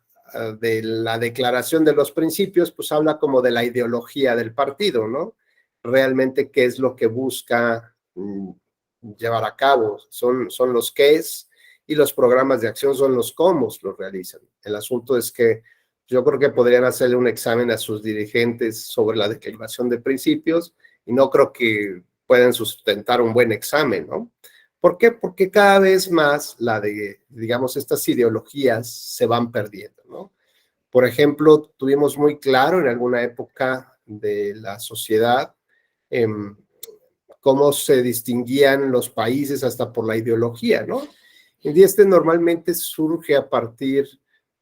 declaración de los principios, pues habla como de la ideología del partido, ¿no? Realmente, ¿qué es lo que busca llevar a cabo? Son los qués, y los programas de acción son los cómo los realizan. El asunto es que yo creo que podrían hacerle un examen a sus dirigentes sobre la declaración de principios, y no creo que puedan sustentar un buen examen, ¿no? ¿Por qué? Porque cada vez más digamos, estas ideologías se van perdiendo, ¿no? Por ejemplo, tuvimos muy claro en alguna época de la sociedad cómo se distinguían los países hasta por la ideología, ¿no? Y normalmente surge a partir,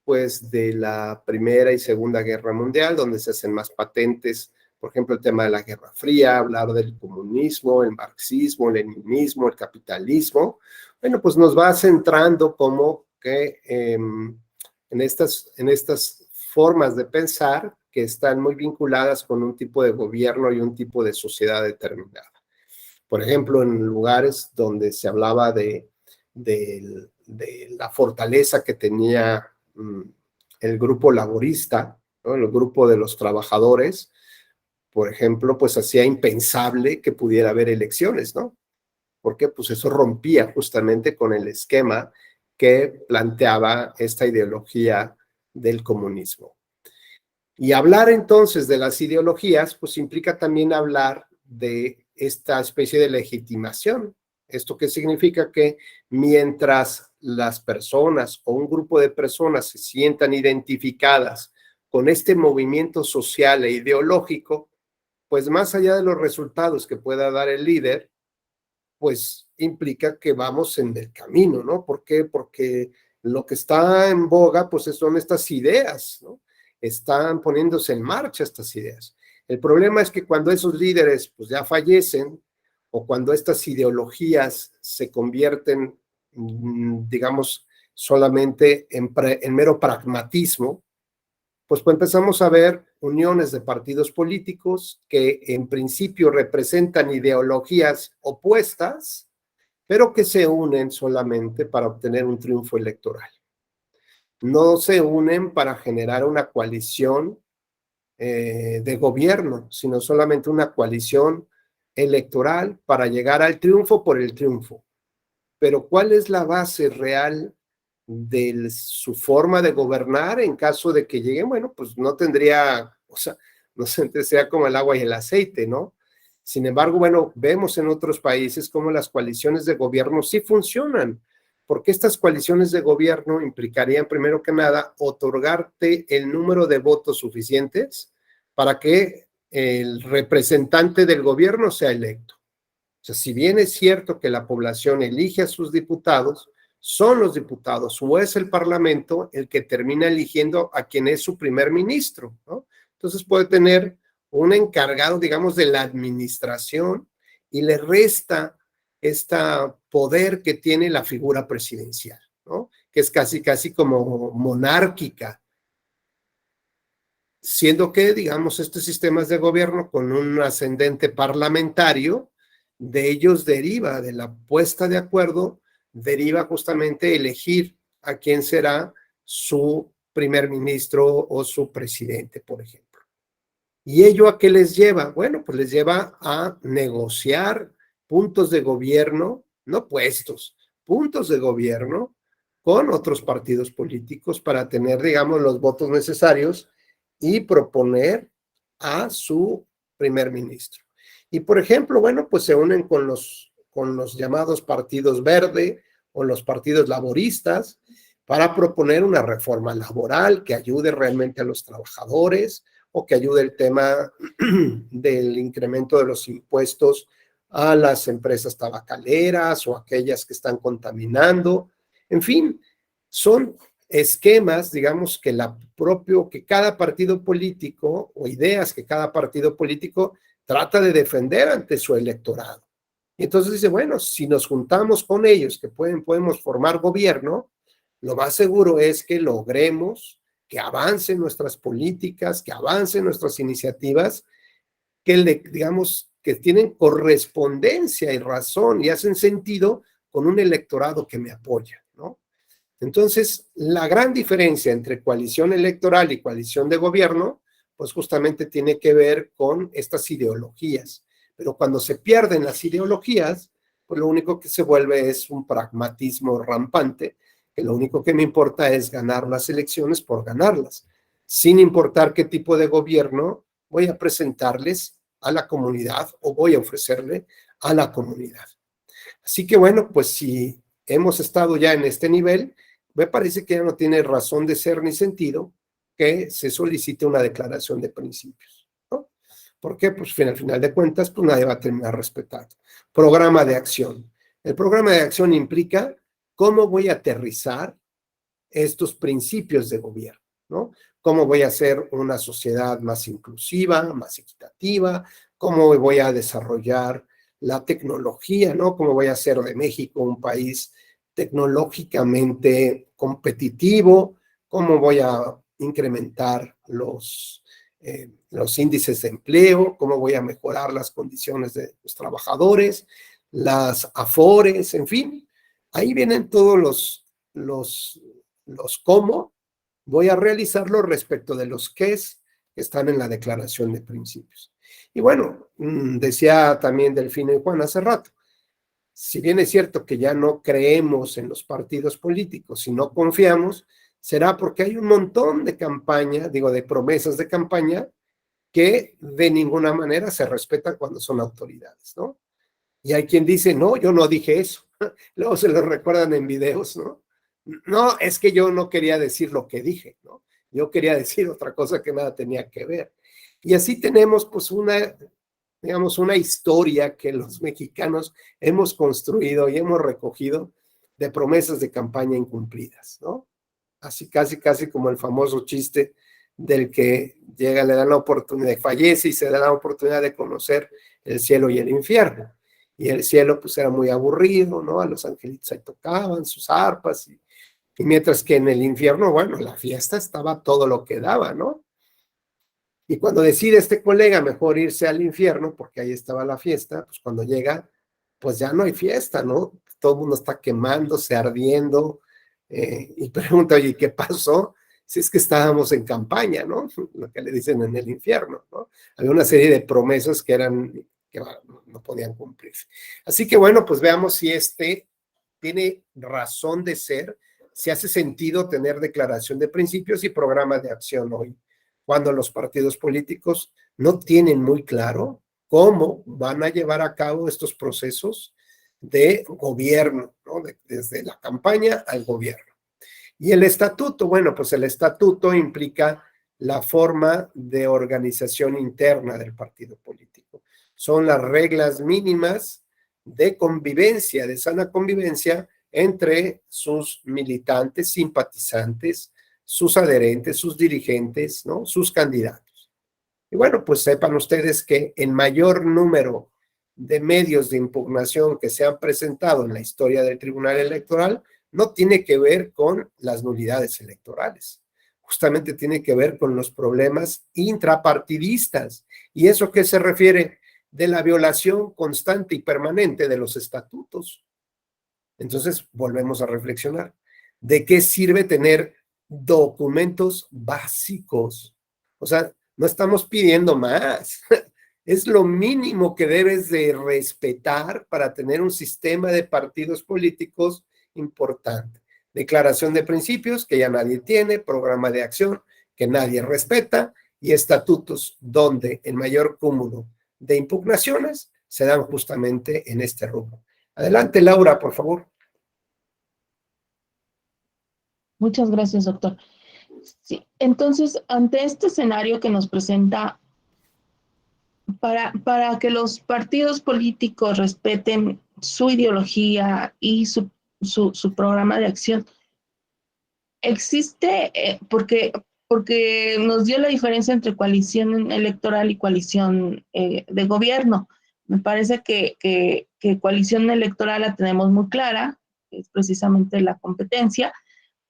pues, de la Primera y Segunda Guerra Mundial, donde se hacen más patentes, por ejemplo, el tema de la Guerra Fría, hablar del comunismo, el marxismo, el leninismo, el capitalismo. Bueno, pues nos va centrando como que en estas formas de pensar que están muy vinculadas con un tipo de gobierno y un tipo de sociedad determinada. Por ejemplo, en lugares donde se hablaba de la fortaleza que tenía el grupo laborista, ¿no? El grupo de los trabajadores, por ejemplo, pues hacía impensable que pudiera haber elecciones, ¿no? Porque pues eso rompía justamente con el esquema que planteaba esta ideología del comunismo. Y hablar entonces de las ideologías, pues implica también hablar de esta especie de legitimación. ¿Esto qué significa? Que mientras las personas o un grupo de personas se sientan identificadas con este movimiento social e ideológico, pues más allá de los resultados que pueda dar el líder, pues implica que vamos en el camino, ¿no? ¿Por qué? Porque lo que está en boga, pues son estas ideas, ¿no? Están poniéndose en marcha estas ideas. El problema es que cuando esos líderes pues ya fallecen o cuando estas ideologías se convierten, digamos, solamente en mero pragmatismo, pues empezamos a ver uniones de partidos políticos que en principio representan ideologías opuestas, pero que se unen solamente para obtener un triunfo electoral. No se unen para generar una coalición de gobierno, sino solamente una coalición electoral para llegar al triunfo por el triunfo. Pero ¿cuál es la base real de su forma de gobernar en caso de que lleguen? Bueno, pues no tendría, o sea, no sería como el agua y el aceite, ¿no? Sin embargo, bueno, vemos en otros países cómo las coaliciones de gobierno sí funcionan, porque estas coaliciones de gobierno implicarían, primero que nada, otorgarte el número de votos suficientes para que el representante del gobierno sea electo. O sea, si bien es cierto que la población elige a sus diputados, son los diputados o es el parlamento el que termina eligiendo a quien es su primer ministro, ¿no? Entonces puede tener un encargado, digamos, de la administración y le resta este poder que tiene la figura presidencial, ¿no? Que es casi como monárquica, siendo que, digamos, estos sistemas de gobierno con un ascendente parlamentario, de ellos deriva, de la puesta de acuerdo, deriva justamente elegir a quién será su primer ministro o su presidente, por ejemplo. ¿Y ello a qué les lleva? Bueno, pues les lleva a negociar puntos de gobierno, no puestos, puntos de gobierno con otros partidos políticos para tener, digamos, los votos necesarios y proponer a su primer ministro. Y, por ejemplo, bueno, pues se unen con los llamados partidos verde o los partidos laboristas para proponer una reforma laboral que ayude realmente a los trabajadores o que ayude el tema del incremento de los impuestos a las empresas tabacaleras o aquellas que están contaminando. En fin, son esquemas, digamos, que cada partido político o ideas que cada partido político trata de defender ante su electorado. Y entonces dice, bueno, si nos juntamos con ellos que podemos formar gobierno, lo más seguro es que logremos que avancen nuestras políticas, que avancen nuestras iniciativas, digamos, que tienen correspondencia y razón y hacen sentido con un electorado que me apoya, ¿no? Entonces, la gran diferencia entre coalición electoral y coalición de gobierno, pues justamente tiene que ver con estas ideologías. Pero cuando se pierden las ideologías, pues lo único que se vuelve es un pragmatismo rampante, que lo único que me importa es ganar las elecciones por ganarlas, sin importar qué tipo de gobierno voy a presentarles a la comunidad o voy a ofrecerle a la comunidad. Así que bueno, pues si hemos estado ya en este nivel, me parece que ya no tiene razón de ser ni sentido que se solicite una declaración de principios, ¿no? Porque pues al final de cuentas, pues nadie va a terminar respetando. Programa de acción. El programa de acción implica cómo voy a aterrizar estos principios de gobierno, ¿no? Cómo voy a hacer una sociedad más inclusiva, más equitativa, cómo voy a desarrollar la tecnología, ¿no? Cómo voy a hacer de México un país tecnológicamente competitivo, cómo voy a incrementar los índices de empleo, cómo voy a mejorar las condiciones de los trabajadores, las afores, en fin. Ahí vienen todos los cómo voy a realizarlo respecto de los qués que están en la declaración de principios. Y bueno, decía también Delfina y Juan hace rato, si bien es cierto que ya no creemos en los partidos políticos y no confiamos, será porque hay un montón de campaña, de promesas de campaña que de ninguna manera se respetan cuando son autoridades, ¿no? Y hay quien dice, no, yo no dije eso. Luego se lo recuerdan en videos, ¿no? No, es que yo no quería decir lo que dije, ¿no? Yo quería decir otra cosa que nada tenía que ver. Y así tenemos pues una historia que los mexicanos hemos construido y hemos recogido de promesas de campaña incumplidas, ¿no? Así casi como el famoso chiste del que llega, le dan la oportunidad, fallece y se da la oportunidad de conocer el cielo y el infierno. Y el cielo pues era muy aburrido, ¿no? A los angelitos ahí tocaban sus arpas y mientras que en el infierno, bueno, la fiesta estaba todo lo que daba, ¿no? Y cuando decide este colega mejor irse al infierno, porque ahí estaba la fiesta, pues cuando llega, pues ya no hay fiesta, ¿no? Todo el mundo está quemándose, ardiendo, y pregunta, oye, ¿qué pasó? Si es que estábamos en campaña, ¿no? Lo que le dicen en el infierno, ¿no? Había una serie de promesas que no podían cumplirse. Así que bueno, pues veamos si tiene razón de ser, si hace sentido tener declaración de principios y programa de acción hoy, cuando los partidos políticos no tienen muy claro cómo van a llevar a cabo estos procesos de gobierno, ¿no? Desde la campaña al gobierno. Y el estatuto, bueno, pues el estatuto implica la forma de organización interna del partido político. Son las reglas mínimas de convivencia, de sana convivencia entre sus militantes, simpatizantes, sus adherentes, sus dirigentes, ¿no? Sus candidatos. Y bueno, pues sepan ustedes que el mayor número de medios de impugnación que se han presentado en la historia del Tribunal Electoral no tiene que ver con las nulidades electorales, justamente tiene que ver con los problemas intrapartidistas. ¿Y eso qué se refiere? De la violación constante y permanente de los estatutos. Entonces, volvemos a reflexionar. ¿De qué sirve tener documentos básicos? O sea, no estamos pidiendo más. Es lo mínimo que debes de respetar para tener un sistema de partidos políticos importante. Declaración de principios que ya nadie tiene, programa de acción que nadie respeta y estatutos donde el mayor cúmulo de impugnaciones se dan justamente en este rubro. Adelante, Laura, por favor. Muchas gracias, doctor. Sí, entonces, ante este escenario que nos presenta, para que los partidos políticos respeten su ideología y su programa de acción, existe, porque nos dio la diferencia entre coalición electoral y coalición de gobierno. Me parece que coalición electoral la tenemos muy clara, es precisamente la competencia,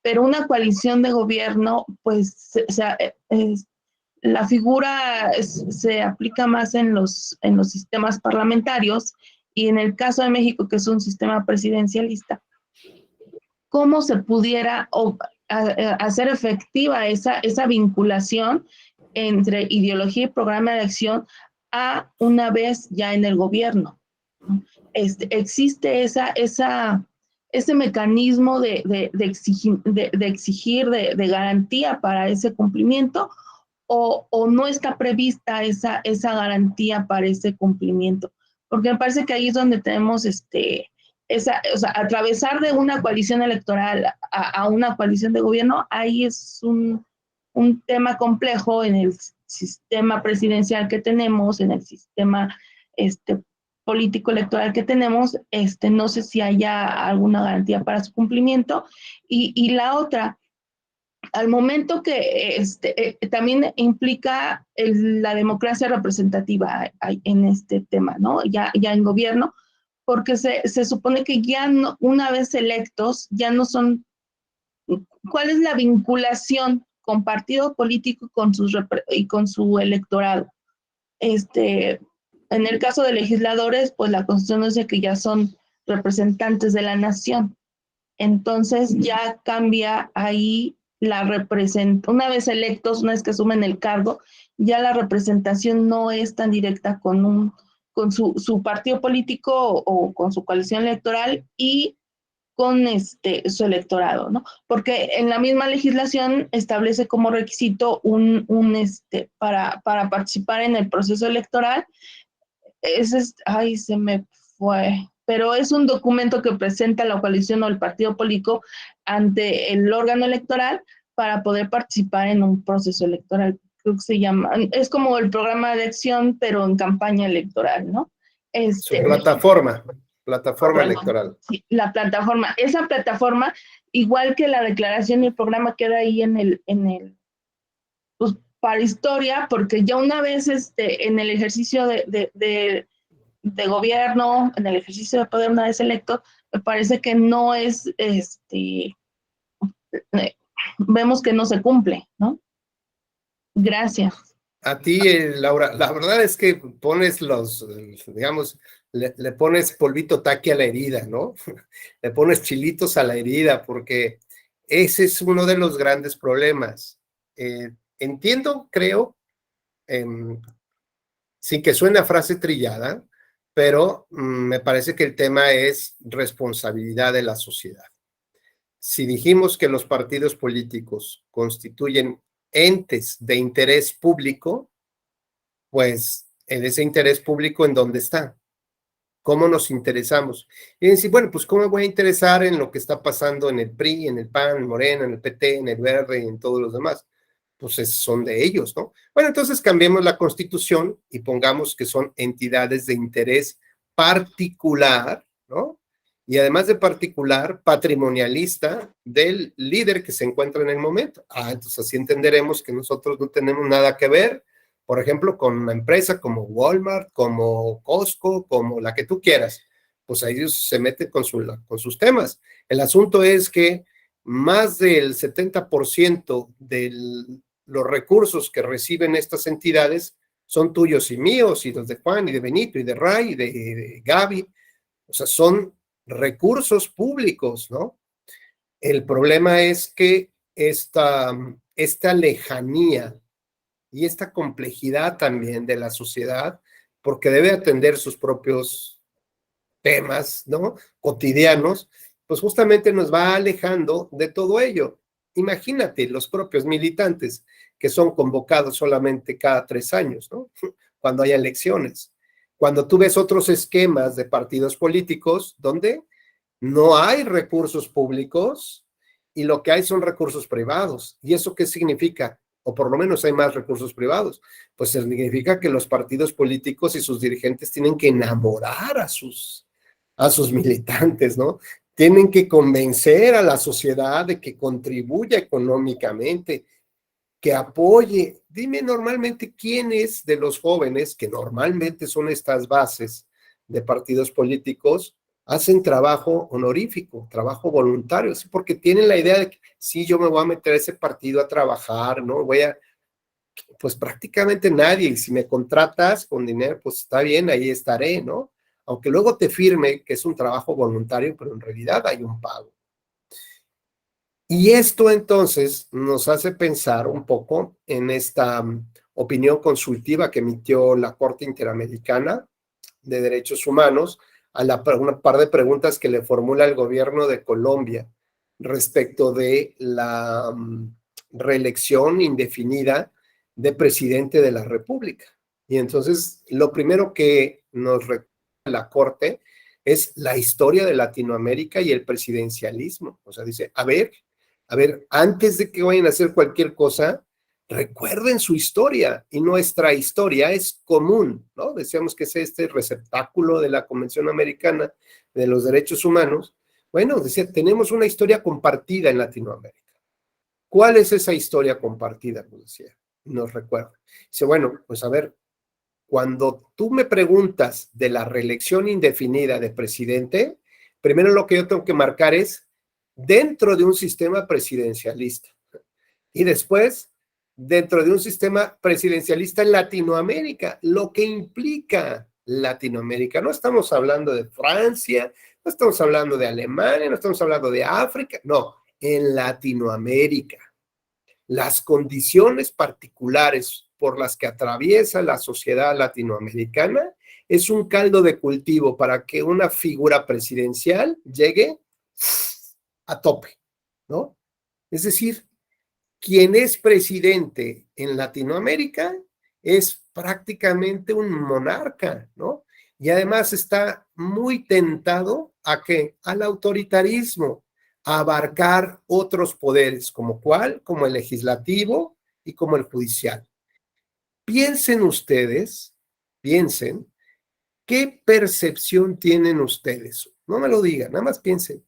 pero una coalición de gobierno, pues la figura se aplica más en los sistemas parlamentarios y en el caso de México, que es un sistema presidencialista, ¿cómo se pudiera hacer efectiva esa vinculación entre ideología y programa de acción a una vez ya en el gobierno? Existe ese mecanismo de exigir, de garantía para ese cumplimiento, o no está prevista esa garantía para ese cumplimiento, porque me parece que ahí es donde tenemos atravesar de una coalición electoral a una coalición de gobierno, ahí es un tema complejo en el sistema presidencial que tenemos, en el sistema político electoral que tenemos, no sé si haya alguna garantía para su cumplimiento, y la otra, al momento que también implica la democracia representativa en este tema, ¿no? Ya en gobierno, porque se supone que ya no, una vez electos, ya no son, ¿cuál es la vinculación con partido político y con su electorado. En el caso de legisladores, pues la Constitución dice que ya son representantes de la nación. Entonces ya cambia ahí una vez electos, una vez que asumen el cargo, ya la representación no es tan directa con su partido político o con su coalición electoral y con su electorado, ¿no? Porque en la misma legislación establece como requisito para participar en el proceso electoral. Ay, se me fue, pero es un documento que presenta la coalición o el partido político ante el órgano electoral para poder participar en un proceso electoral. Creo que se llama, es como el programa de acción, pero en campaña electoral, ¿no? Su plataforma electoral. Sí, la plataforma. Esa plataforma, igual que la declaración y el programa, queda ahí pues, para historia, porque ya una vez en el ejercicio de gobierno, en el ejercicio de poder, una vez electo, me parece que no es, vemos que no se cumple, ¿no? Gracias. A ti, Laura, la verdad es que pones digamos, le pones polvito taqui a la herida, ¿no? Le pones chilitos a la herida, porque ese es uno de los grandes problemas. Entiendo, creo, sin que suene a frase trillada, pero me parece que el tema es responsabilidad de la sociedad. Si dijimos que los partidos políticos constituyen entes de interés público, pues en ese interés público, ¿en dónde está? ¿Cómo nos interesamos? Y decir, bueno, pues ¿cómo me voy a interesar en lo que está pasando en el PRI, en el PAN, en Morena, en el PT, en el Verde y en todos los demás? Pues son de ellos, ¿no? Bueno, entonces cambiemos la Constitución y pongamos que son entidades de interés particular, ¿no? Y además de particular, patrimonialista del líder que se encuentra en el momento. Entonces así entenderemos que nosotros no tenemos nada que ver, por ejemplo, con una empresa como Walmart, como Costco, como la que tú quieras. Pues ellos se meten con sus temas. El asunto es que más del 70% de los recursos que reciben estas entidades son tuyos y míos, y los de Juan, y de Benito, y de Ray, y de Gaby. O sea, son recursos públicos, ¿no? El problema es que esta lejanía y esta complejidad también de la sociedad, porque debe atender sus propios temas, ¿no? Cotidianos, pues justamente nos va alejando de todo ello. Imagínate los propios militantes que son convocados solamente cada 3 años, ¿no? Cuando hay elecciones. Cuando tú ves otros esquemas de partidos políticos donde no hay recursos públicos y lo que hay son recursos privados. ¿Y eso qué significa? O por lo menos hay más recursos privados. Pues significa que los partidos políticos y sus dirigentes tienen que enamorar a sus militantes, ¿no? Tienen que convencer a la sociedad de que contribuya económicamente, que apoye. Dime normalmente quiénes de los jóvenes, que normalmente son estas bases de partidos políticos, hacen trabajo honorífico, trabajo voluntario, ¿sí? Porque tienen la idea de que sí, yo me voy a meter a ese partido a trabajar, ¿no? Pues prácticamente nadie, y si me contratas con dinero, pues está bien, ahí estaré, ¿no? Aunque luego te firme que es un trabajo voluntario, pero en realidad hay un pago. Y esto entonces nos hace pensar un poco en esta opinión consultiva que emitió la Corte Interamericana de Derechos Humanos a una par de preguntas que le formula el gobierno de Colombia respecto de la reelección indefinida de presidente de la República. Y entonces lo primero que nos recuerda la Corte es la historia de Latinoamérica y el presidencialismo. O sea, dice, a ver, antes de que vayan a hacer cualquier cosa, recuerden su historia, y nuestra historia es común, ¿no? Decíamos que es este receptáculo de la Convención Americana de los Derechos Humanos. Bueno, decía, tenemos una historia compartida en Latinoamérica. ¿Cuál es esa historia compartida? Pues decía, nos recuerda. Dice, bueno, pues a ver, cuando tú me preguntas de la reelección indefinida de presidente, primero lo que yo tengo que marcar es dentro de un sistema presidencialista. Y después, dentro de un sistema presidencialista en Latinoamérica, lo que implica Latinoamérica. No estamos hablando de Francia, no estamos hablando de Alemania, no estamos hablando de África, no, en Latinoamérica. Las condiciones particulares por las que atraviesa la sociedad latinoamericana es un caldo de cultivo para que una figura presidencial llegue a tope, ¿no? Es decir, quien es presidente en Latinoamérica es prácticamente un monarca, ¿no? Y además está muy tentado a ¿qué? Al autoritarismo, a abarcar otros poderes, como cuál, como el legislativo y como el judicial. Piensen ustedes, piensen, ¿qué percepción tienen ustedes? No me lo digan, nada más piensen,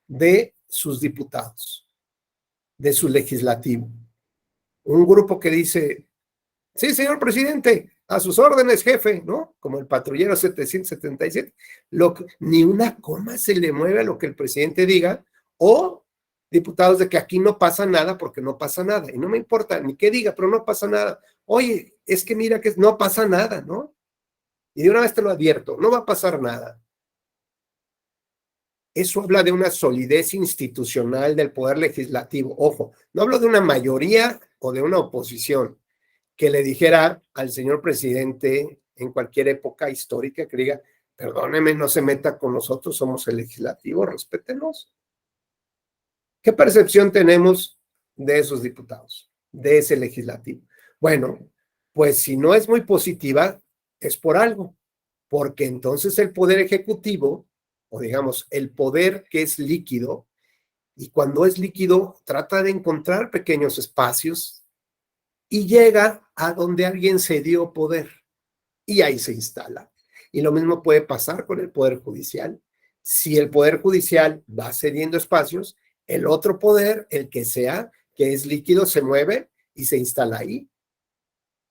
de sus diputados, de su legislativo. Un grupo que dice, sí, señor presidente, a sus órdenes, jefe, ¿no? Como el patrullero 777, ni una coma se le mueve a lo que el presidente diga, o diputados de que aquí no pasa nada porque no pasa nada, y no me importa ni qué diga, pero no pasa nada. Oye, es que mira que no pasa nada, ¿no? Y de una vez te lo advierto, no va a pasar nada. Eso habla de una solidez institucional del poder legislativo. Ojo, no hablo de una mayoría o de una oposición que le dijera al señor presidente en cualquier época histórica que diga, perdóneme, no se meta con nosotros, somos el legislativo, respétenos. ¿Qué percepción tenemos de esos diputados, de ese legislativo? Bueno, pues si no es muy positiva, es por algo, porque entonces el poder ejecutivo, o digamos, el poder que es líquido, y cuando es líquido trata de encontrar pequeños espacios y llega a donde alguien se dio poder y ahí se instala. Y lo mismo puede pasar con el poder judicial. Si el poder judicial va cediendo espacios, el otro poder, el que sea, que es líquido, se mueve y se instala ahí.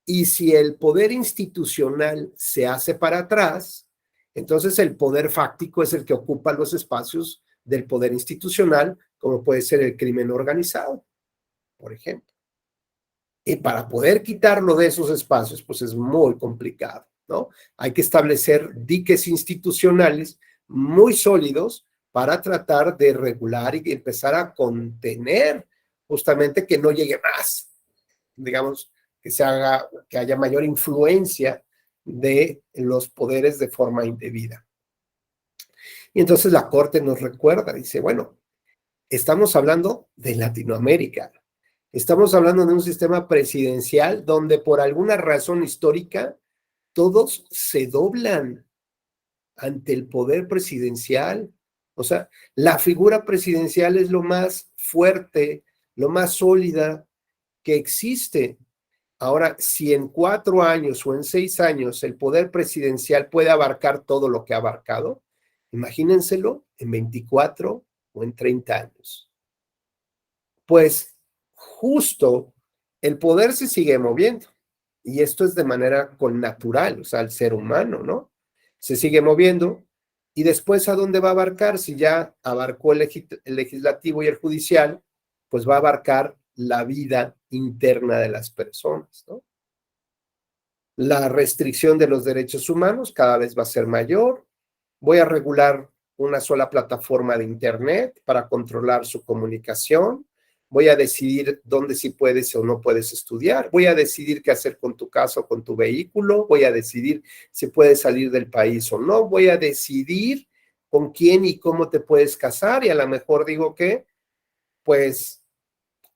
Y si el poder institucional se hace para atrás, entonces el poder fáctico es el que ocupa los espacios del poder institucional, como puede ser el crimen organizado, por ejemplo. Y para poder quitarlo de esos espacios, pues es muy complicado, ¿no? Hay que establecer diques institucionales muy sólidos para tratar de regular y empezar a contener justamente que no llegue más, digamos, que haya mayor influencia de los poderes de forma indebida. Y entonces la Corte nos recuerda, dice, bueno, estamos hablando de Latinoamérica. Estamos hablando de un sistema presidencial donde por alguna razón histórica todos se doblan ante el poder presidencial. O sea, la figura presidencial es lo más fuerte, lo más sólida que existe. Ahora, si en 4 años o en 6 años el poder presidencial puede abarcar todo lo que ha abarcado, imagínenselo en 24 o en 30 años. Pues justo el poder se sigue moviendo y esto es de manera connatural, o sea, el ser humano, ¿no? Se sigue moviendo y después ¿a dónde va a abarcar? Si ya abarcó el legislativo y el judicial, pues va a abarcar la vida interna de las personas, ¿no? La restricción de los derechos humanos cada vez va a ser mayor. Voy a regular una sola plataforma de Internet para controlar su comunicación. Voy a decidir dónde sí puedes o no puedes estudiar. Voy a decidir qué hacer con tu casa o con tu vehículo. Voy a decidir si puedes salir del país o no. Voy a decidir con quién y cómo te puedes casar. Y a lo mejor digo que, pues,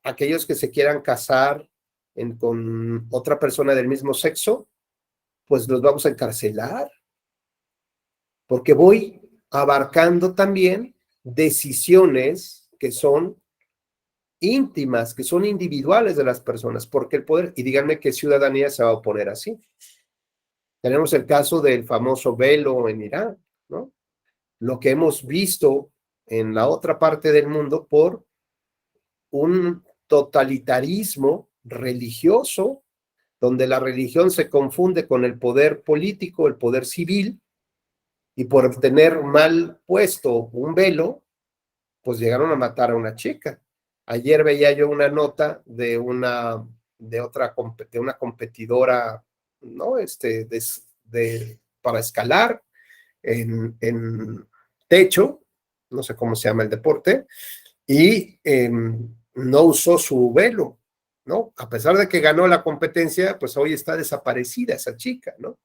aquellos que se quieran casar con otra persona del mismo sexo, pues los vamos a encarcelar. Porque voy abarcando también decisiones que son íntimas, que son individuales de las personas, porque el poder, y díganme qué ciudadanía se va a oponer así. Tenemos el caso del famoso velo en Irán, ¿no? Lo que hemos visto en la otra parte del mundo por un totalitarismo religioso, donde la religión se confunde con el poder político, el poder civil, y por tener mal puesto un velo, pues llegaron a matar a una chica. Ayer veía yo una nota de una competidora, ¿no? Para escalar en techo, no sé cómo se llama el deporte, y no usó su velo, ¿no? A pesar de que ganó la competencia, pues hoy está desaparecida esa chica, ¿no?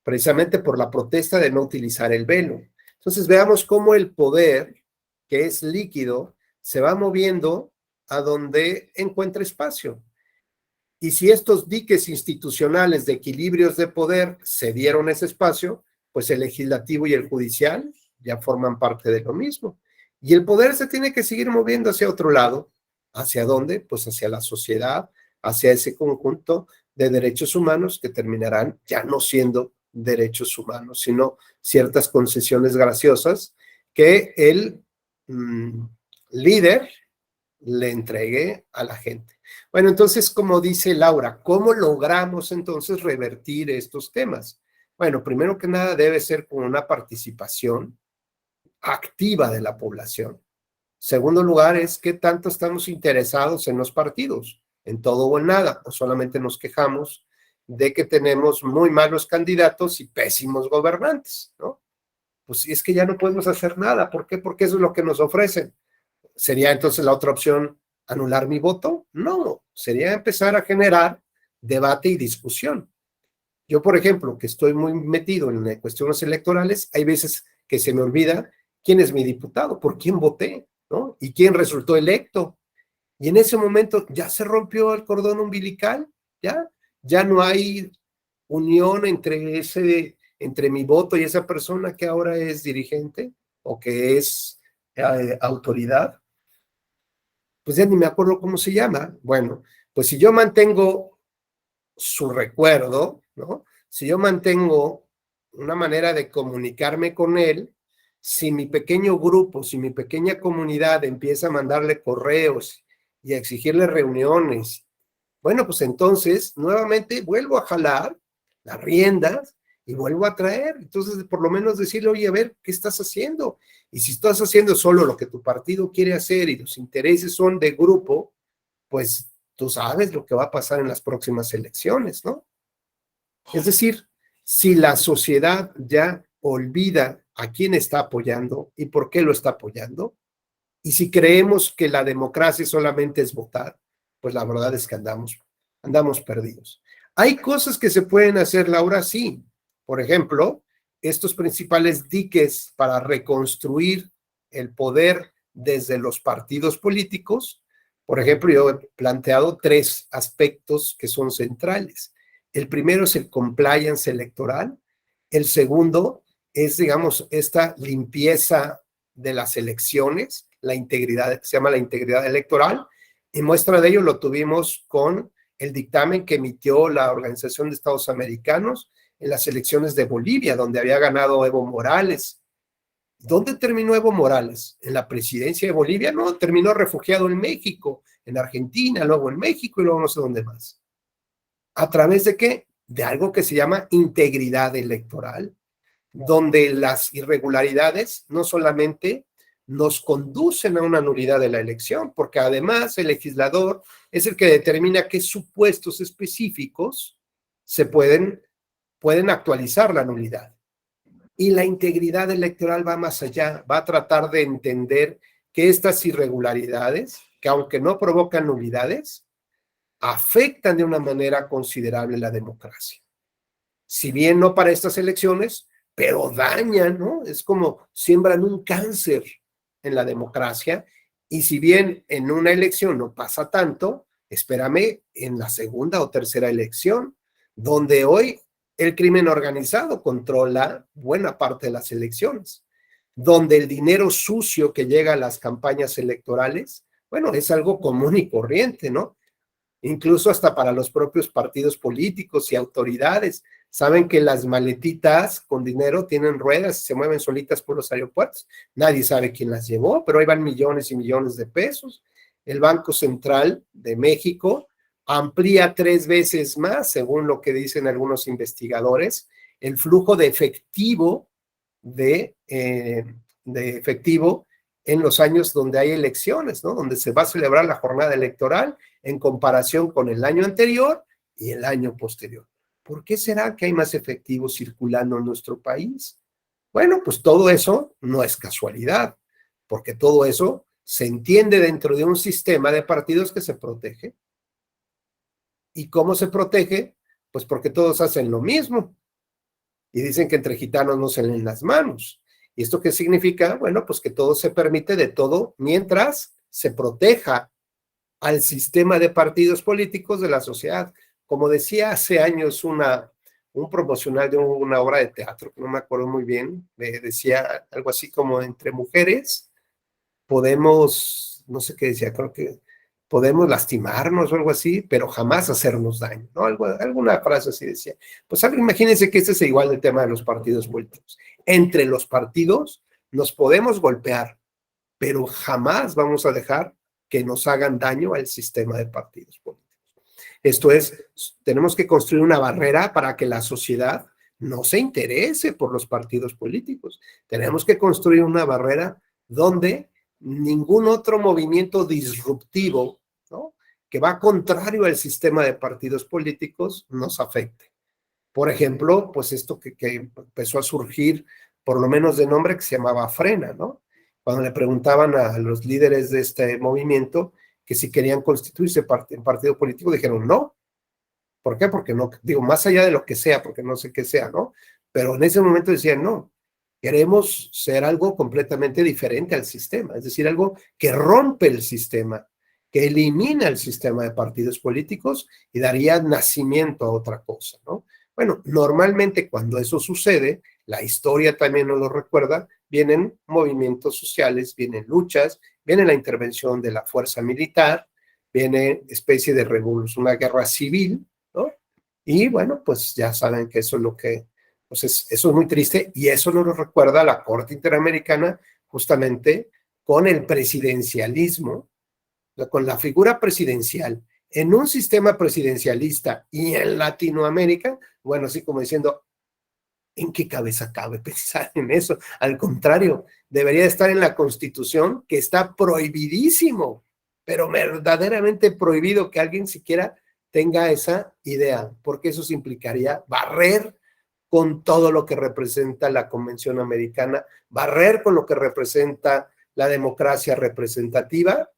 Precisamente por la protesta de no utilizar el velo. Entonces veamos cómo el poder, que es líquido, se va moviendo a donde encuentra espacio. Y si estos diques institucionales de equilibrios de poder cedieron ese espacio, pues el legislativo y el judicial ya forman parte de lo mismo. Y el poder se tiene que seguir moviendo hacia otro lado. ¿Hacia dónde? Pues hacia la sociedad, hacia ese conjunto de derechos humanos que terminarán ya no siendo derechos humanos, sino ciertas concesiones graciosas que el líder le entregue a la gente. Bueno, entonces, como dice Laura, ¿cómo logramos entonces revertir estos temas? Bueno, primero que nada debe ser con una participación activa de la población. Segundo lugar es qué tanto estamos interesados en los partidos, en todo o en nada, o solamente nos quejamos de que tenemos muy malos candidatos y pésimos gobernantes, ¿no? Pues es que ya no podemos hacer nada. ¿Por qué? Porque eso es lo que nos ofrecen. ¿Sería entonces la otra opción anular mi voto? No, sería empezar a generar debate y discusión. Yo, por ejemplo, que estoy muy metido en cuestiones electorales, hay veces que se me olvida quién es mi diputado, por quién voté, ¿no? Y quién resultó electo. Y en ese momento ya se rompió el cordón umbilical, ya no hay unión entre mi voto y esa persona que ahora es dirigente o que es autoridad. Pues ya ni me acuerdo cómo se llama. Bueno, pues si yo mantengo su recuerdo, ¿no? Si yo mantengo una manera de comunicarme con él, si mi pequeño grupo, si mi pequeña comunidad empieza a mandarle correos y a exigirle reuniones, bueno, pues entonces nuevamente vuelvo a jalar las riendas y vuelvo a traer. Entonces, por lo menos decirle, oye, a ver, ¿qué estás haciendo? Y si estás haciendo solo lo que tu partido quiere hacer y los intereses son de grupo, pues tú sabes lo que va a pasar en las próximas elecciones, ¿no? Es decir, si la sociedad ya olvida a quién está apoyando y por qué lo está apoyando, y si creemos que la democracia solamente es votar, pues la verdad es que andamos perdidos. Hay cosas que se pueden hacer, Laura, sí. Por ejemplo, estos principales diques para reconstruir el poder desde los partidos políticos. Por ejemplo, yo he planteado 3 aspectos que son centrales. El primero es el compliance electoral. El segundo es, digamos, esta limpieza de las elecciones, la integridad, se llama la integridad electoral, y muestra de ello lo tuvimos con el dictamen que emitió la Organización de Estados Americanos en las elecciones de Bolivia, donde había ganado Evo Morales. ¿Dónde terminó Evo Morales? ¿En la presidencia de Bolivia? No, terminó refugiado en México, en Argentina, luego en México y luego no sé dónde más. ¿A través de qué? De algo que se llama integridad electoral, donde las irregularidades no solamente nos conducen a una nulidad de la elección, porque además el legislador es el que determina qué supuestos específicos se pueden actualizar la nulidad. Y la integridad electoral va más allá, va a tratar de entender que estas irregularidades, que aunque no provocan nulidades, afectan de una manera considerable la democracia. Si bien no para estas elecciones, pero dañan, ¿no? Es como siembran un cáncer en la democracia, y si bien en una elección no pasa tanto, espérame en la segunda o tercera elección, donde hoy el crimen organizado controla buena parte de las elecciones, donde el dinero sucio que llega a las campañas electorales, bueno, es algo común y corriente, ¿no? Incluso hasta para los propios partidos políticos y autoridades. Saben que las maletitas con dinero tienen ruedas y se mueven solitas por los aeropuertos. Nadie sabe quién las llevó, pero ahí van millones y millones de pesos. El Banco Central de México amplía 3 veces más, según lo que dicen algunos investigadores, el flujo de efectivo en los años donde hay elecciones, ¿no? Donde se va a celebrar la jornada electoral en comparación con el año anterior y el año posterior. ¿Por qué será que hay más efectivos circulando en nuestro país? Bueno, pues todo eso no es casualidad, porque todo eso se entiende dentro de un sistema de partidos que se protege. ¿Y cómo se protege? Pues porque todos hacen lo mismo. Y dicen que entre gitanos no se leen las manos. ¿Y esto qué significa? Bueno, pues que todo se permite de todo mientras se proteja al sistema de partidos políticos de la sociedad. Como decía hace años un promocional de una obra de teatro, que no me acuerdo muy bien, decía algo así como entre mujeres podemos, no sé qué decía, creo que podemos lastimarnos o algo así, pero jamás hacernos daño, ¿no? Alguna frase así decía. Pues imagínense que este es igual el tema de los partidos políticos. Entre los partidos nos podemos golpear, pero jamás vamos a dejar que nos hagan daño al sistema de partidos políticos. Esto es, tenemos que construir una barrera para que la sociedad no se interese por los partidos políticos. Tenemos que construir una barrera donde ningún otro movimiento disruptivo, ¿no?, que va contrario al sistema de partidos políticos nos afecte. Por ejemplo, pues esto que empezó a surgir, por lo menos de nombre, que se llamaba Frena, ¿no? Cuando le preguntaban a los líderes de este movimiento que si querían constituirse en partido político, dijeron no. ¿Por qué? Porque no, digo, más allá de lo que sea, porque no sé qué sea, ¿no? Pero en ese momento decían no. Queremos ser algo completamente diferente al sistema, es decir, algo que rompe el sistema, que elimina el sistema de partidos políticos y daría nacimiento a otra cosa, ¿no? Bueno, normalmente cuando eso sucede, la historia también nos lo recuerda, vienen movimientos sociales, vienen luchas, viene la intervención de la fuerza militar, viene especie de revolución, una guerra civil, ¿no? Y bueno, pues ya saben que eso es lo que... Entonces, eso es muy triste y eso nos lo recuerda la Corte Interamericana justamente con el presidencialismo, con la figura presidencial en un sistema presidencialista y en Latinoamérica, bueno, así como diciendo, ¿en qué cabeza cabe pensar en eso? Al contrario, debería estar en la Constitución, que está prohibidísimo, pero verdaderamente prohibido que alguien siquiera tenga esa idea, porque eso implicaría barrer con todo lo que representa la Convención Americana, barrer con lo que representa la democracia representativa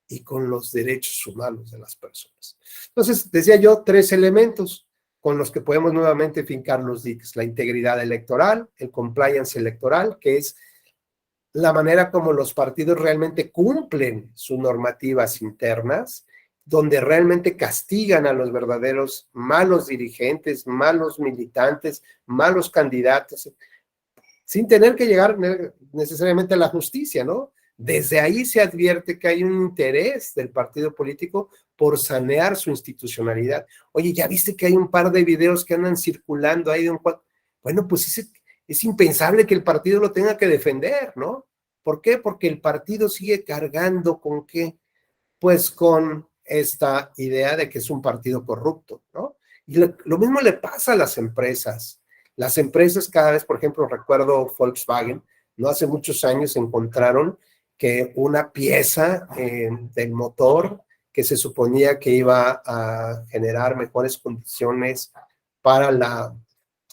y con los derechos humanos de las personas. Entonces, decía yo, 3 elementos con los que podemos nuevamente fincar los diques: la integridad electoral, el compliance electoral, que es la manera como los partidos realmente cumplen sus normativas internas, donde realmente castigan a los verdaderos malos dirigentes, malos militantes, malos candidatos, sin tener que llegar necesariamente a la justicia, ¿no? Desde ahí se advierte que hay un interés del partido político por sanear su institucionalidad. Oye, ¿ya viste que hay un par de videos que andan circulando ahí de un cuadro? Bueno, pues es impensable que el partido lo tenga que defender, ¿no? ¿Por qué? Porque el partido sigue cargando ¿con qué? Pues con esta idea de que es un partido corrupto, ¿no? Y lo mismo le pasa a las empresas. Las empresas cada vez, por ejemplo, recuerdo Volkswagen, no hace muchos años encontraron que una pieza del motor que se suponía que iba a generar mejores condiciones para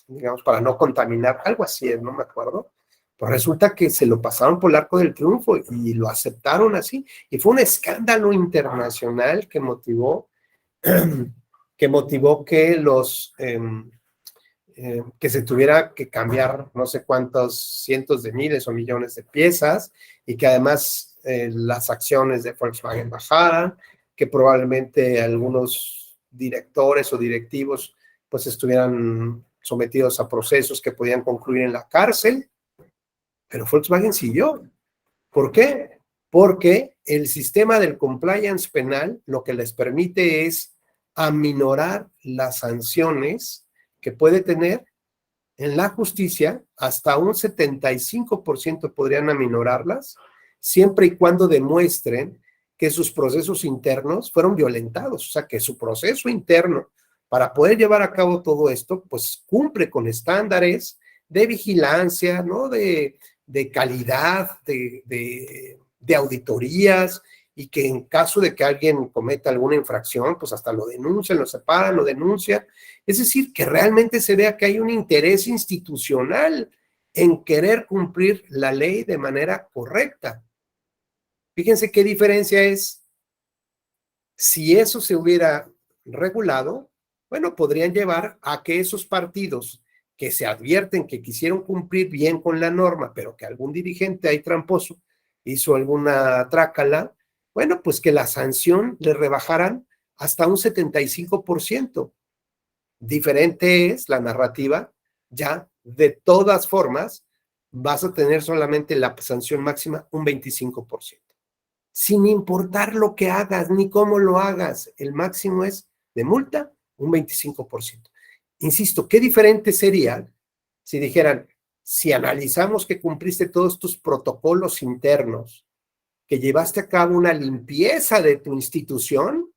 digamos, para no contaminar, algo así, no me acuerdo, pues resulta que se lo pasaron por el arco del triunfo y lo aceptaron así, y fue un escándalo internacional que motivó que que se tuviera que cambiar no sé cuántos cientos de miles o millones de piezas, y que además las acciones de Volkswagen bajaran, que probablemente algunos directores o directivos pues estuvieran sometidos a procesos que podían concluir en la cárcel, pero Volkswagen siguió. ¿Por qué? Porque el sistema del compliance penal lo que les permite es aminorar las sanciones que puede tener en la justicia, hasta un 75% podrían aminorarlas, siempre y cuando demuestren que sus procesos internos fueron violentados, o sea, que su proceso interno para poder llevar a cabo todo esto, pues cumple con estándares de vigilancia, ¿no? De calidad, de de auditorías, y que en caso de que alguien cometa alguna infracción, pues hasta lo denuncian, lo separan, lo denuncian. Es decir, que realmente se vea que hay un interés institucional en querer cumplir la ley de manera correcta. Fíjense qué diferencia es. Si eso se hubiera regulado, bueno, podrían llevar a que esos partidos que se advierten que quisieron cumplir bien con la norma, pero que algún dirigente ahí tramposo hizo alguna trácala, bueno, pues que la sanción le rebajaran hasta un 75%. Diferente es la narrativa, ya de todas formas vas a tener solamente la sanción máxima un 25%. Sin importar lo que hagas ni cómo lo hagas, el máximo es de multa un 25%. Insisto, qué diferente sería si dijeran, si analizamos que cumpliste todos tus protocolos internos, que llevaste a cabo una limpieza de tu institución,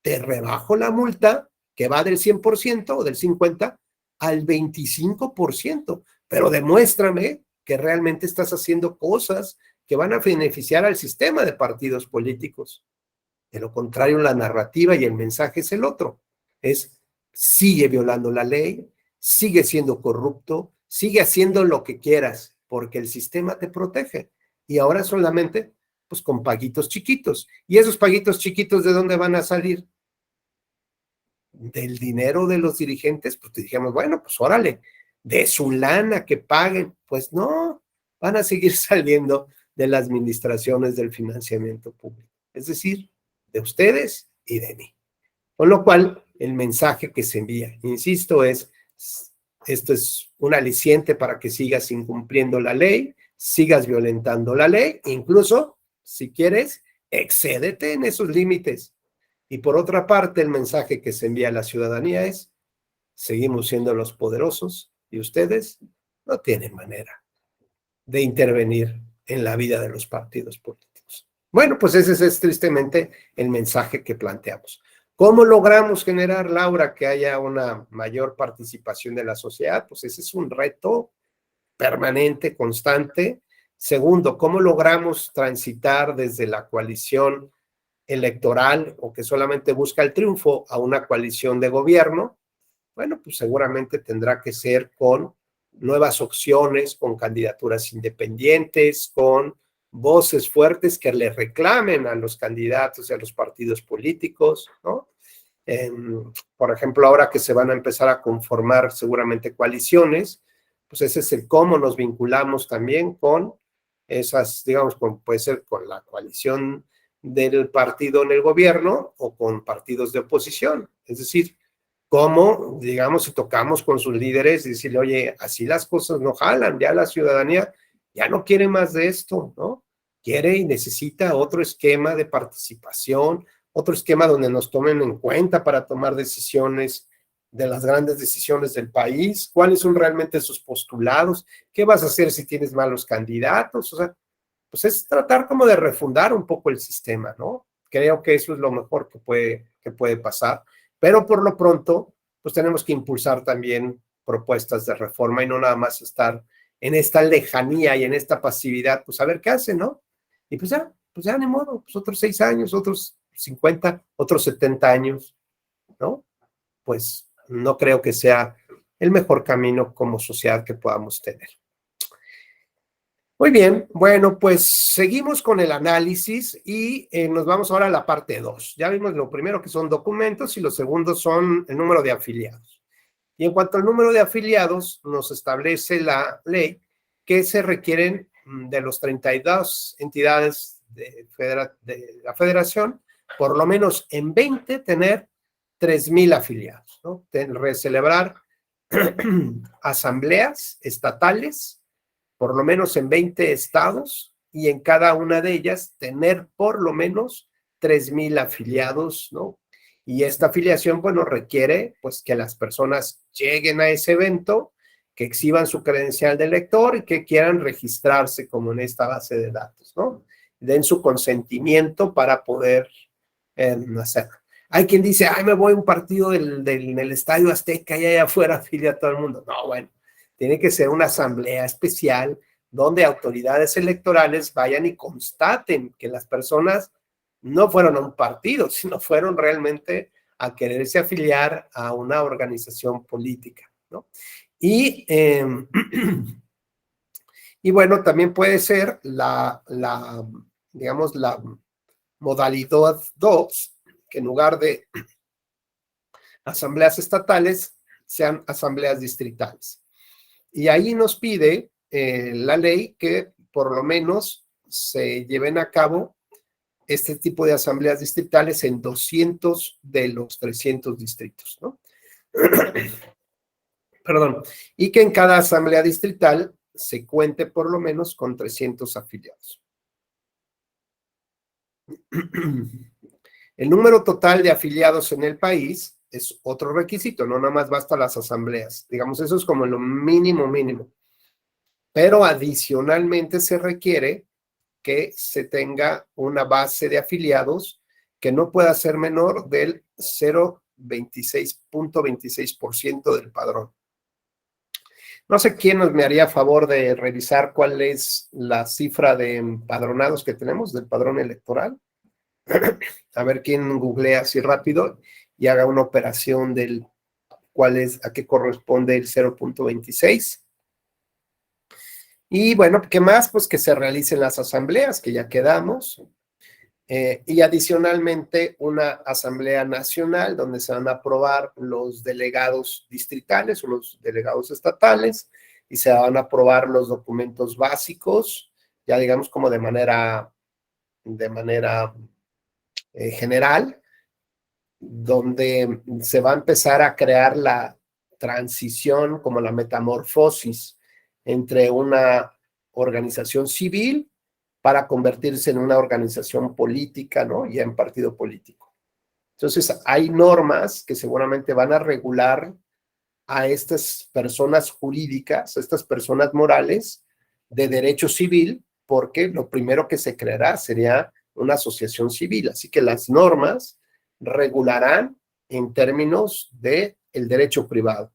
te rebajo la multa que va del 100% o del 50% al 25%, pero demuéstrame que realmente estás haciendo cosas que van a beneficiar al sistema de partidos políticos. De lo contrario, la narrativa y el mensaje es el otro. Es, sigue violando la ley, sigue siendo corrupto, sigue haciendo lo que quieras, porque el sistema te protege. Y ahora solamente, pues con paguitos chiquitos. ¿Y esos paguitos chiquitos de dónde van a salir? Del dinero de los dirigentes. Pues te dijimos, bueno, pues órale, de su lana que paguen. Pues no, van a seguir saliendo de las administraciones del financiamiento público. Es decir, de ustedes y de mí. Con lo cual, el mensaje que se envía, insisto, es, esto es un aliciente para que sigas incumpliendo la ley, sigas violentando la ley, incluso, si quieres, excédete en esos límites. Y por otra parte, el mensaje que se envía a la ciudadanía es, seguimos siendo los poderosos y ustedes no tienen manera de intervenir en la vida de los partidos políticos. Bueno, pues ese es tristemente el mensaje que planteamos. ¿Cómo logramos generar, Laura, que haya una mayor participación de la sociedad? Pues ese es un reto permanente, constante. Segundo, ¿cómo logramos transitar desde la coalición electoral o que solamente busca el triunfo a una coalición de gobierno? Bueno, pues seguramente tendrá que ser con nuevas opciones, con candidaturas independientes, con voces fuertes que le reclamen a los candidatos y a los partidos políticos, ¿no? Por ejemplo, ahora que se van a empezar a conformar seguramente coaliciones, pues ese es el cómo nos vinculamos también con esas, digamos, puede ser con la coalición del partido en el gobierno o con partidos de oposición. Es decir, cómo, digamos, si tocamos con sus líderes y decirle, oye, así las cosas no jalan, ya la ciudadanía ya no quiere más de esto, ¿no? Quiere y necesita otro esquema de participación, otro esquema donde nos tomen en cuenta para tomar decisiones de las grandes decisiones del país, cuáles son realmente sus postulados, qué vas a hacer si tienes malos candidatos, o sea, pues es tratar como de refundar un poco el sistema, ¿no? Creo que eso es lo mejor que puede pasar, pero por lo pronto, pues tenemos que impulsar también propuestas de reforma y no nada más estar en esta lejanía y en esta pasividad, pues a ver qué hace, ¿no? Y pues ya ni modo, pues otros 6 años, otros 50, otros 70 años, ¿no? Pues no creo que sea el mejor camino como sociedad que podamos tener. Muy bien, bueno, pues seguimos con el análisis y nos vamos ahora a la parte 2. Ya vimos lo primero que son documentos y lo segundo son el número de afiliados. Y en cuanto al número de afiliados, nos establece la ley que se requieren de los 32 entidades de la federación, por lo menos en 20 tener 3,000 afiliados, ¿no? Celebrar asambleas estatales, por lo menos en 20 estados, y en cada una de ellas tener por lo menos 3,000 afiliados, ¿no? Y esta afiliación, bueno, requiere pues que las personas lleguen a ese evento, que exhiban su credencial de elector y que quieran registrarse como en esta base de datos, ¿no? Den su consentimiento para poder hacerlo. Hay quien dice, ay, me voy a un partido en el Estadio Azteca y allá afuera afilia a todo el mundo. No, bueno, tiene que ser una asamblea especial donde autoridades electorales vayan y constaten que las personas no fueron a un partido, sino fueron realmente a quererse afiliar a una organización política, ¿no? Y, y bueno, también puede ser digamos, la modalidad 2, que en lugar de asambleas estatales, sean asambleas distritales. Y ahí nos pide la ley que por lo menos se lleven a cabo este tipo de asambleas distritales en 200 de los 300 distritos, ¿no? Perdón. Y que en cada asamblea distrital se cuente por lo menos con 300 afiliados. El número total de afiliados en el país es otro requisito, no nada más basta las asambleas. Digamos, eso es como lo mínimo. Pero adicionalmente se requiere que se tenga una base de afiliados que no pueda ser menor del 0,26% del padrón. No sé quién me haría favor de revisar cuál es la cifra de empadronados que tenemos del padrón electoral. A ver quién googlea así rápido y haga una operación del cuál es, a qué corresponde el 0,26. Y bueno, ¿qué más? Pues que se realicen las asambleas, que ya quedamos. Y adicionalmente una asamblea nacional donde se van a aprobar los delegados distritales o los delegados estatales y se van a aprobar los documentos básicos, ya digamos como de manera general, donde se va a empezar a crear la transición, como la metamorfosis entre una organización civil para convertirse en una organización política, ¿no? Ya en partido político. Entonces, hay normas que seguramente van a regular a estas personas jurídicas, a estas personas morales de derecho civil, porque lo primero que se creará sería una asociación civil. Así que las normas regularán en términos del derecho privado.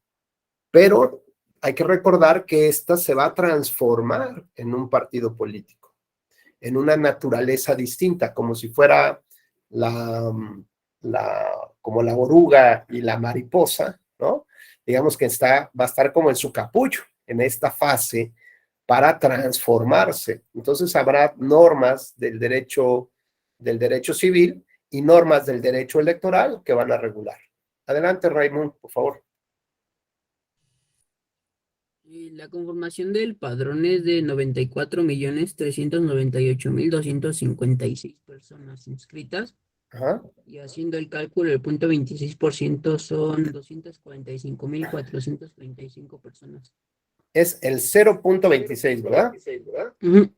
Pero hay que recordar que esta se va a transformar en un partido político, en una naturaleza distinta, como si fuera como la oruga y la mariposa, ¿no? Digamos que va a estar como en su capullo, en esta fase, para transformarse. Entonces habrá normas del derecho civil y normas del derecho electoral que van a regular. Adelante, Raymond, por favor. La conformación del padrón es de 94.398.256 personas inscritas. Ajá. Y haciendo el cálculo, el 0.26% son 245.435 personas. Es el 0,26, ¿verdad? Uh-huh.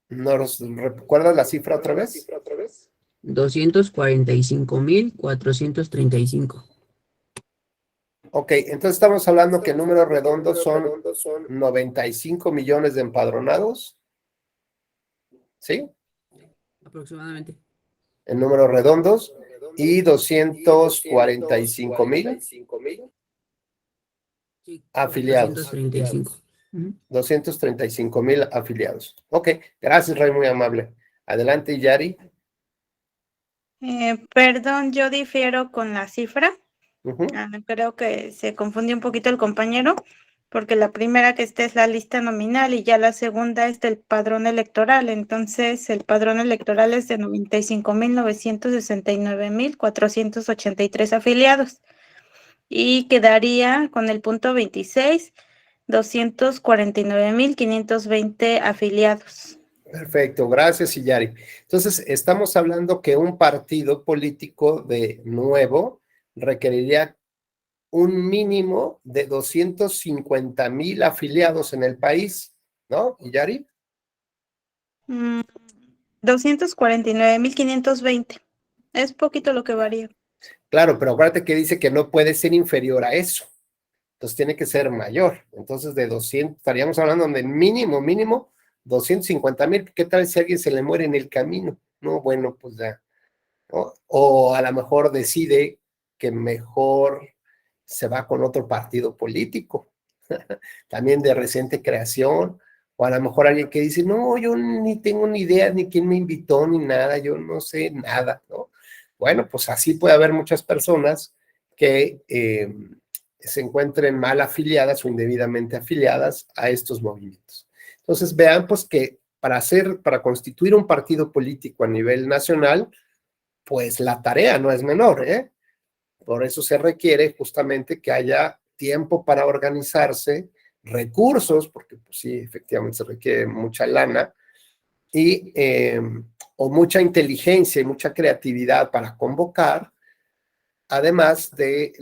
¿Nos recuerdas la cifra otra vez? 245.435. Ok, entonces estamos hablando que el número redondo son 95 millones de empadronados. ¿Sí? Aproximadamente. En números redondos. Y 245,000 afiliados. 235. 235,000 afiliados. Ok, gracias, Ray, muy amable. Adelante, Yari. Perdón, yo difiero con la cifra. Uh-huh. Creo que se confundió un poquito el compañero, porque la primera que está es la lista nominal y ya la segunda es del padrón electoral. Entonces, el padrón electoral es de 95.969.483 afiliados. Y quedaría con el punto 26, 249.520 afiliados. Perfecto, gracias, Yari. Entonces, estamos hablando que un partido político de nuevo requeriría un mínimo de 250,000 afiliados en el país, ¿no, Yari? 249.520. Es poquito lo que varía. Claro, pero acuérdate que dice que no puede ser inferior a eso. Entonces tiene que ser mayor. Entonces de 200, estaríamos hablando de mínimo 250,000. ¿Qué tal si a alguien se le muere en el camino? No, bueno, pues ya, ¿no? O a lo mejor decide que mejor se va con otro partido político, también de reciente creación, O a lo mejor alguien que dice, no, yo ni tengo ni idea ni quién me invitó ni nada, yo no sé nada, ¿no? Bueno, pues así puede haber muchas personas que se encuentren mal afiliadas o indebidamente afiliadas a estos movimientos. Entonces vean pues que para constituir un partido político a nivel nacional, pues la tarea no es menor, ¿eh? Por eso se requiere justamente que haya tiempo para organizarse, recursos, porque pues sí, efectivamente se requiere mucha lana, y, o mucha inteligencia y mucha creatividad para convocar, además de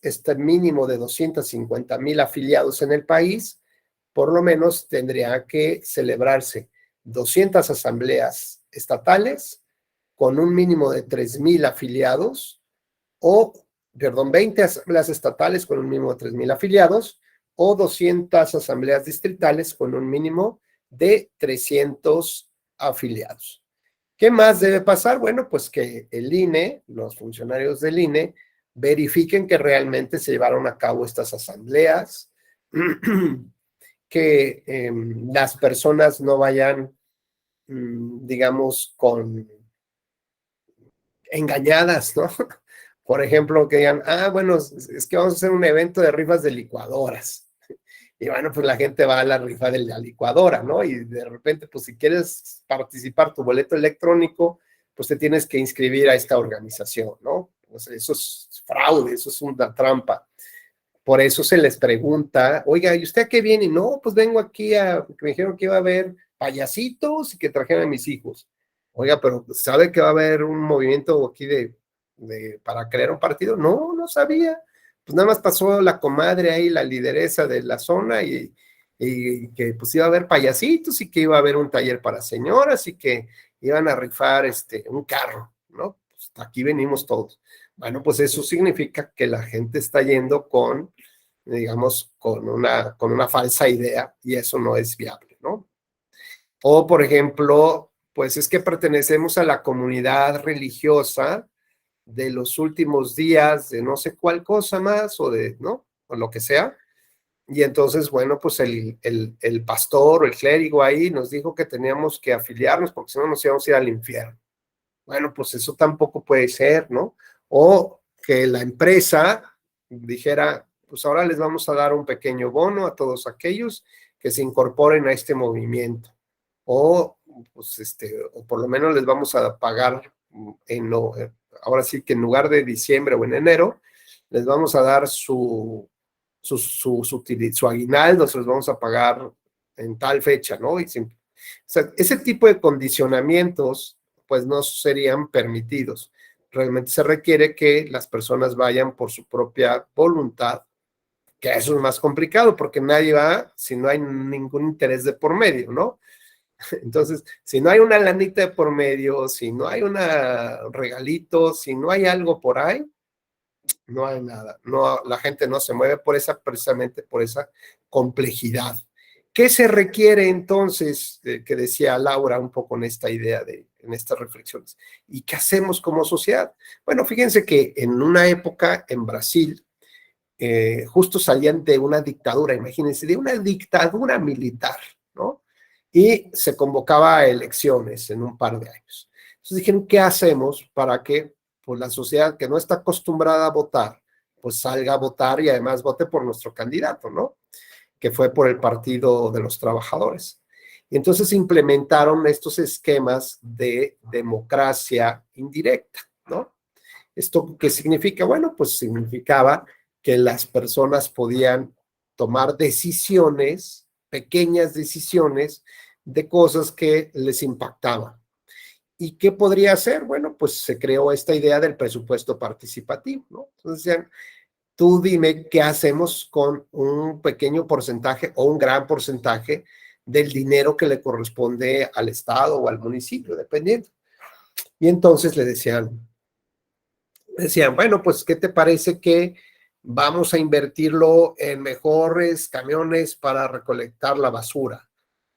este mínimo de 250,000 afiliados en el país, por lo menos tendría que celebrarse 200 asambleas estatales con un mínimo de 3,000 afiliados, o, perdón, 20 asambleas estatales con un mínimo de 3,000 afiliados, o 200 asambleas distritales con un mínimo de 300 afiliados. ¿Qué más debe pasar? Bueno, pues que el INE, los funcionarios del INE, verifiquen que realmente se llevaron a cabo estas asambleas, que las personas no vayan, digamos, engañadas, ¿no? Por ejemplo, que digan, bueno, es que vamos a hacer un evento de rifas de licuadoras. Y bueno, pues la gente va a la rifa de la licuadora, ¿no? Y de repente, pues si quieres participar tu boleto electrónico, pues te tienes que inscribir a esta organización, ¿no? Pues eso es fraude, eso es una trampa. Por eso se les pregunta, oiga, ¿y usted a qué viene? No, pues vengo aquí me dijeron que iba a haber payasitos y que trajeran a mis hijos. Oiga, pero ¿sabe que va a haber un movimiento aquí para crear un partido? No, no sabía. Pues nada más pasó la comadre ahí, la lideresa de la zona, y que pues iba a haber payasitos y que iba a haber un taller para señoras y que iban a rifar un carro, ¿no? Pues aquí venimos todos. Bueno, pues eso significa que la gente está yendo digamos, con una falsa idea, y eso no es viable, ¿no? O, por ejemplo, pues es que pertenecemos a la comunidad religiosa de los últimos días de no sé cuál cosa más, ¿no? O lo que sea. Y entonces, bueno, pues el pastor o el clérigo ahí nos dijo que teníamos que afiliarnos porque si no nos íbamos a ir al infierno. Bueno, pues eso tampoco puede ser, ¿no? O que la empresa dijera, pues ahora les vamos a dar un pequeño bono a todos aquellos que se incorporen a este movimiento. O, pues, o por lo menos les vamos a pagar ahora sí que en lugar de diciembre o en enero, les vamos a dar su aguinaldo, se los vamos a pagar en tal fecha, ¿no? O sea, ese tipo de condicionamientos pues no serían permitidos. Realmente se requiere que las personas vayan por su propia voluntad, que eso es más complicado porque nadie va si no hay ningún interés de por medio, ¿no? Entonces, si no hay una lanita de por medio, si no hay un regalito, si no hay algo por ahí, no hay nada. No, la gente no se mueve precisamente por esa complejidad. ¿Qué se requiere entonces, que decía Laura un poco en esta idea, en estas reflexiones? ¿Y qué hacemos como sociedad? Bueno, fíjense que en una época en Brasil, justo salían de una dictadura, imagínense, de una dictadura militar, ¿no? Y se convocaba a elecciones en un par de años. Entonces dijeron, ¿qué hacemos para que pues, la sociedad que no está acostumbrada a votar, pues salga a votar y además vote por nuestro candidato, ¿no? Que fue por el Partido de los Trabajadores. Y entonces implementaron estos esquemas de democracia indirecta, ¿no? ¿Esto qué significa? Bueno, pues significaba que las personas podían tomar decisiones, pequeñas decisiones, de cosas que les impactaban. ¿Y qué podría hacer? Bueno, pues se creó esta idea del presupuesto participativo, ¿no? Entonces decían, tú dime qué hacemos con un pequeño porcentaje o un gran porcentaje del dinero que le corresponde al Estado o al municipio, dependiendo. Y entonces le decían, bueno, pues, ¿qué te parece que vamos a invertirlo en mejores camiones para recolectar la basura?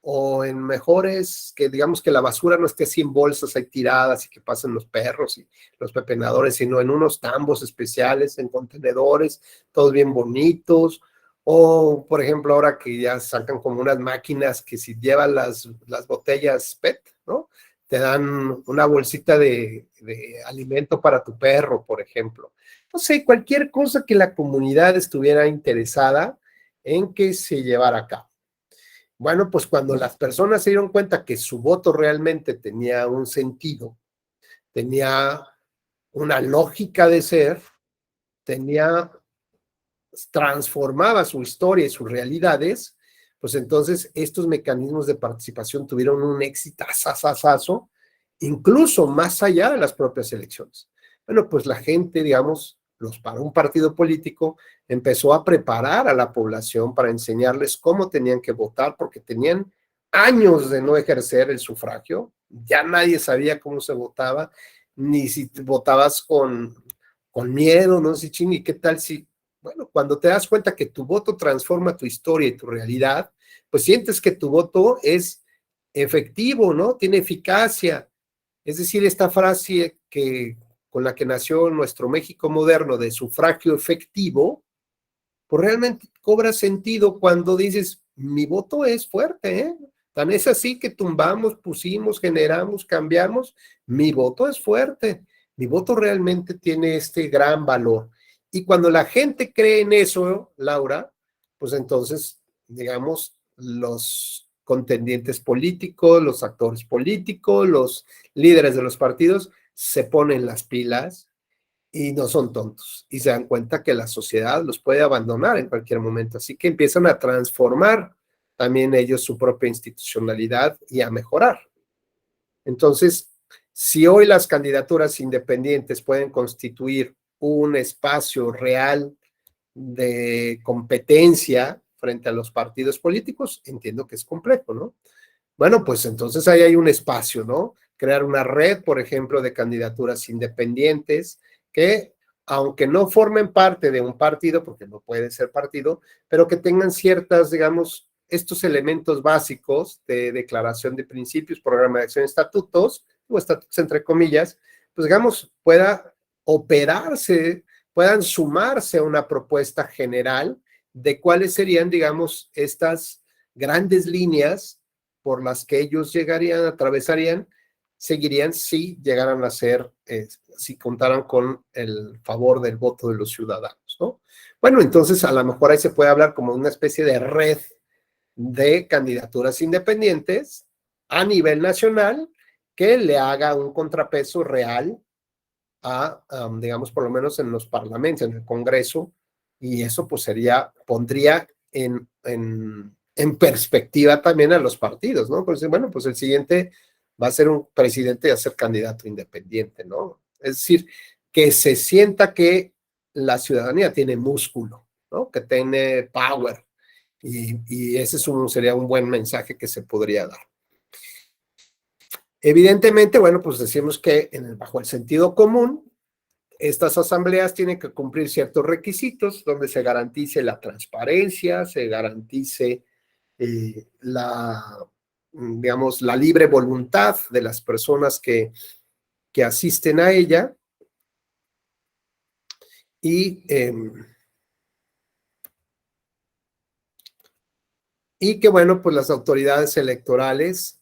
O en mejores, que digamos que la basura no esté así en bolsas ahí tiradas y que pasen los perros y los pepenadores, sino en unos tambos especiales, en contenedores, todos bien bonitos, O, por ejemplo, ahora que ya sacan como unas máquinas que si llevan las botellas PET, ¿no? Te dan una bolsita de alimento para tu perro, por ejemplo. No sé, cualquier cosa que la comunidad estuviera interesada en que se llevara a cabo. Bueno, pues cuando las personas se dieron cuenta que su voto realmente tenía un sentido, tenía una lógica de ser, transformaba su historia y sus realidades, pues entonces estos mecanismos de participación tuvieron un exitazazazazo, incluso más allá de las propias elecciones. Bueno, pues la gente, digamos, para un partido político, empezó a preparar a la población para enseñarles cómo tenían que votar, porque tenían años de no ejercer el sufragio, ya nadie sabía cómo se votaba, ni si votabas con miedo, no sé, ching, y qué tal si, bueno, cuando te das cuenta que tu voto transforma tu historia y tu realidad, pues sientes que tu voto es efectivo, ¿no? Tiene eficacia. Es decir, esta frase con la que nació nuestro México moderno de sufragio efectivo, pues realmente cobra sentido cuando dices, mi voto es fuerte, ¿eh? Tan es así que tumbamos, pusimos, generamos, cambiamos, mi voto es fuerte, mi voto realmente tiene este gran valor. Y cuando la gente cree en eso, Laura, pues entonces, digamos, los contendientes políticos, los actores políticos, los líderes de los partidos, se ponen las pilas y no son tontos y se dan cuenta que la sociedad los puede abandonar en cualquier momento. Así que empiezan a transformar también ellos su propia institucionalidad y a mejorar. Entonces, si hoy las candidaturas independientes pueden constituir un espacio real de competencia frente a los partidos políticos, entiendo que es complejo, ¿no? Bueno, pues entonces ahí hay un espacio, ¿no? Crear una red, por ejemplo, de candidaturas independientes que, aunque no formen parte de un partido, porque no puede ser partido, pero que tengan ciertas, digamos, estos elementos básicos de declaración de principios, programa de acción, estatutos, o estatutos entre comillas, pues digamos, pueda operarse, puedan sumarse a una propuesta general de cuáles serían, digamos, estas grandes líneas por las que ellos llegarían, atravesarían, seguirían si llegaran a ser, si contaran con el favor del voto de los ciudadanos, ¿no? Bueno, entonces a lo mejor ahí se puede hablar como una especie de red de candidaturas independientes a nivel nacional que le haga un contrapeso real a, digamos, por lo menos en los parlamentos, en el Congreso, y eso pues pondría en perspectiva también a los partidos, ¿no? Pues bueno, pues el siguiente va a ser un presidente y a ser candidato independiente, ¿no? Es decir, que se sienta que la ciudadanía tiene músculo, ¿no? Que tiene power, y ese sería un buen mensaje que se podría dar. Evidentemente, bueno, pues decimos que bajo el sentido común, estas asambleas tienen que cumplir ciertos requisitos donde se garantice la transparencia, se garantice digamos, la libre voluntad de las personas que asisten a ella y que, bueno, pues las autoridades electorales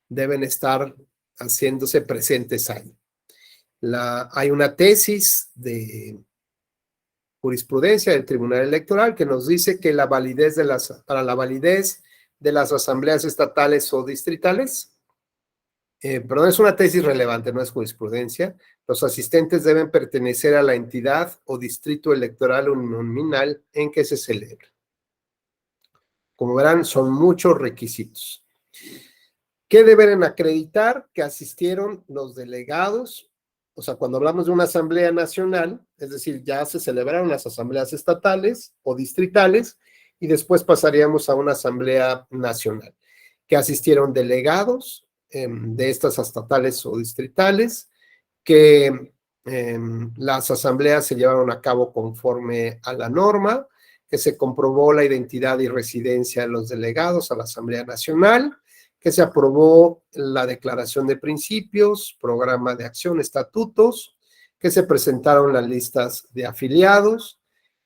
deben estar haciéndose presentes ahí. Hay una tesis de jurisprudencia del Tribunal Electoral que nos dice que para la validez de las asambleas estatales o distritales, perdón, es una tesis relevante, no es jurisprudencia, los asistentes deben pertenecer a la entidad o distrito electoral uninominal en que se celebra. Como verán, son muchos requisitos. ¿Qué deben acreditar? Que asistieron los delegados. O sea, cuando hablamos de una asamblea nacional, es decir, ya se celebraron las asambleas estatales o distritales y después pasaríamos a una asamblea nacional. Que asistieron delegados de estas estatales o distritales, que las asambleas se llevaron a cabo conforme a la norma, que se comprobó la identidad y residencia de los delegados a la Asamblea Nacional, que se aprobó la declaración de principios, programa de acción, estatutos, que se presentaron las listas de afiliados,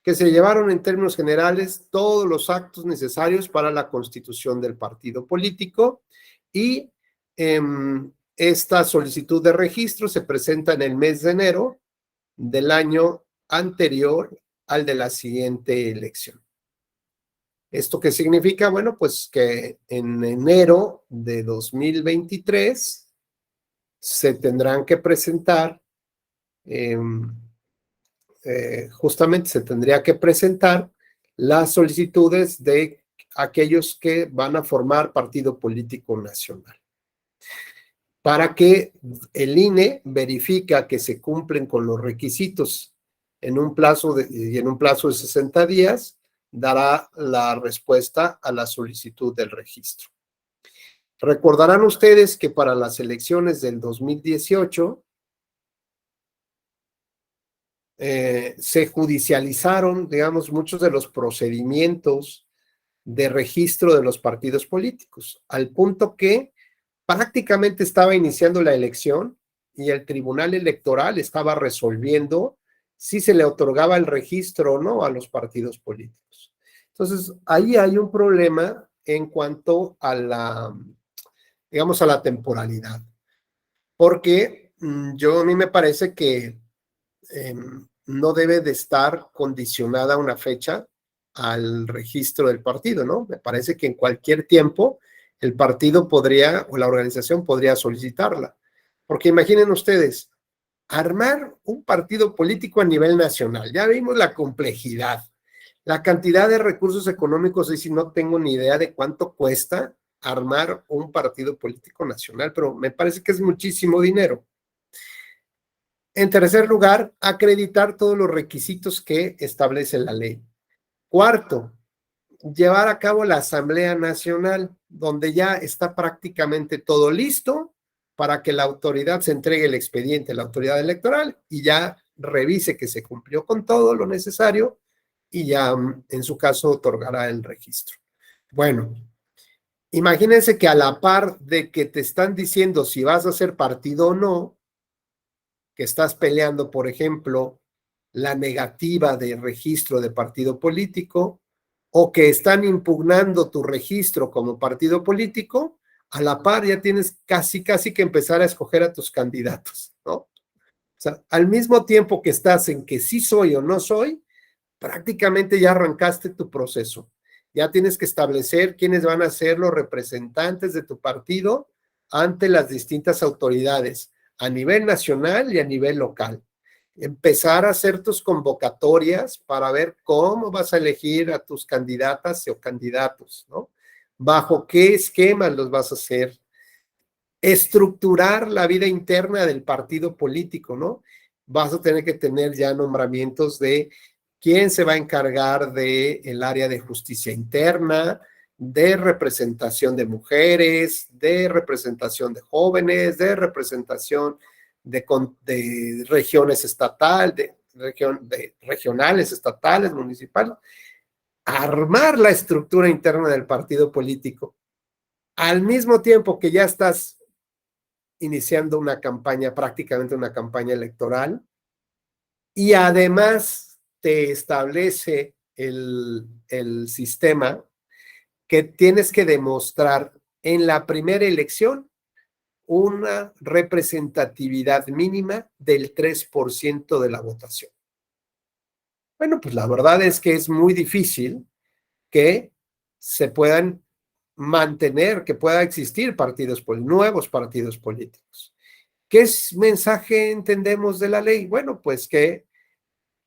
que se llevaron en términos generales todos los actos necesarios para la constitución del partido político y esta solicitud de registro se presenta en el mes de enero del año anterior al de la siguiente elección. ¿Esto qué significa? Bueno, pues que en enero de 2023 se tendrán que presentar, justamente se tendría que presentar las solicitudes de aquellos que van a formar partido político nacional, para que el INE verifica que se cumplen con los requisitos en un plazo de 60 días, dará la respuesta a la solicitud del registro. Recordarán ustedes que para las elecciones del 2018 se judicializaron, digamos, muchos de los procedimientos de registro de los partidos políticos, al punto que prácticamente estaba iniciando la elección y el Tribunal Electoral estaba resolviendo si se le otorgaba el registro o no a los partidos políticos. Entonces, ahí hay un problema en cuanto a la, digamos, a la temporalidad, porque a mí me parece que no debe de estar condicionada una fecha al registro del partido, ¿no? Me parece que en cualquier tiempo el partido podría, o la organización podría solicitarla, porque imaginen ustedes, armar un partido político a nivel nacional, ya vimos la complejidad, la cantidad de recursos económicos, y si no tengo ni idea de cuánto cuesta armar un partido político nacional, pero me parece que es muchísimo dinero. En tercer lugar, acreditar todos los requisitos que establece la ley. Cuarto, llevar a cabo la Asamblea Nacional, donde ya está prácticamente todo listo para que la autoridad se entregue el expediente a la autoridad electoral y ya revise que se cumplió con todo lo necesario y ya en su caso otorgará el registro. Bueno, imagínense que a la par de que te están diciendo si vas a ser partido o no, que estás peleando, por ejemplo, la negativa de registro de partido político, o que están impugnando tu registro como partido político, a la par ya tienes casi que empezar a escoger a tus candidatos, ¿no? O sea, al mismo tiempo que estás en que sí soy o no soy, prácticamente ya arrancaste tu proceso. Ya tienes que establecer quiénes van a ser los representantes de tu partido ante las distintas autoridades, a nivel nacional y a nivel local. Empezar a hacer tus convocatorias para ver cómo vas a elegir a tus candidatas o candidatos, ¿no? Bajo qué esquemas los vas a hacer. Estructurar la vida interna del partido político, ¿no? Vas a tener que tener ya nombramientos de quién se va a encargar del área de justicia interna, de representación de mujeres, de representación de jóvenes, de representación de regiones estatales, de regionales, estatales, municipales. Armar la estructura interna del partido político, al mismo tiempo que ya estás iniciando una campaña, prácticamente una campaña electoral, y además te establece el sistema que tienes que demostrar en la primera elección una representatividad mínima del 3% de la votación. Bueno, pues la verdad es que es muy difícil que se puedan mantener, que pueda existir nuevos partidos políticos. ¿Qué mensaje entendemos de la ley? Bueno, pues que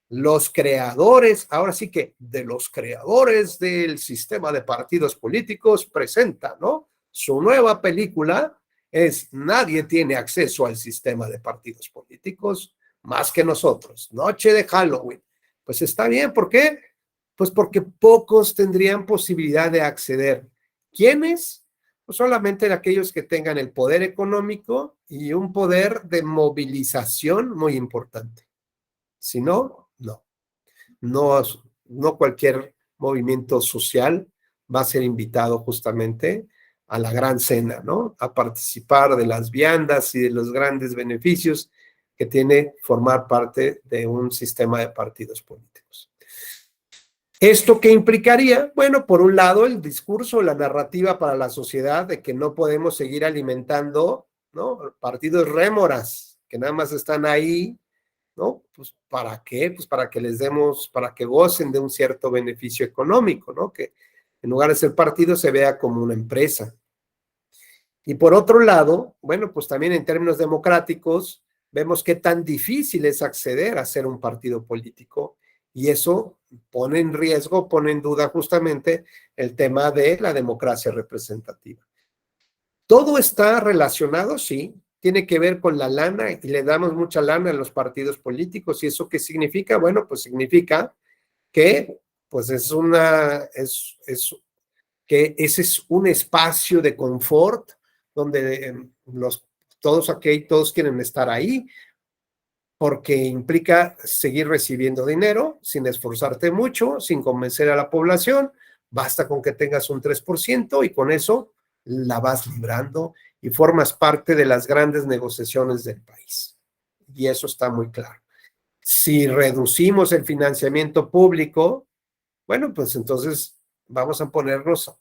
los creadores, ahora sí que de los creadores del sistema de partidos políticos presentan, ¿no? Su nueva película es Nadie tiene acceso al sistema de partidos políticos más que nosotros. Noche de Halloween. Pues está bien, ¿por qué? Pues porque pocos tendrían posibilidad de acceder. ¿Quiénes? Pues solamente aquellos que tengan el poder económico y un poder de movilización muy importante. Si no, no. No cualquier movimiento social va a ser invitado justamente a la gran cena, ¿no? A participar de las viandas y de los grandes beneficios que tiene formar parte de un sistema de partidos políticos. ¿Esto qué implicaría? Bueno, por un lado, el discurso, la narrativa para la sociedad de que no podemos seguir alimentando, ¿no?, partidos rémoras que nada más están ahí, ¿no? Pues ¿para qué? Pues para que les demos, para que gocen de un cierto beneficio económico, ¿no? Que en lugar de ser partido se vea como una empresa. Y por otro lado, bueno, pues también en términos democráticos, vemos qué tan difícil es acceder a ser un partido político, y eso pone en riesgo, pone en duda justamente el tema de la democracia representativa. Todo está relacionado, sí, tiene que ver con la lana, y le damos mucha lana a los partidos políticos. ¿Y eso qué significa? Bueno, pues significa que pues que ese es un espacio de confort donde todos quieren estar ahí, porque implica seguir recibiendo dinero sin esforzarte mucho, sin convencer a la población. Basta con que tengas un 3% y con eso la vas librando y formas parte de las grandes negociaciones del país. Y eso está muy claro. Si reducimos el financiamiento público, bueno, pues entonces vamos a ponernos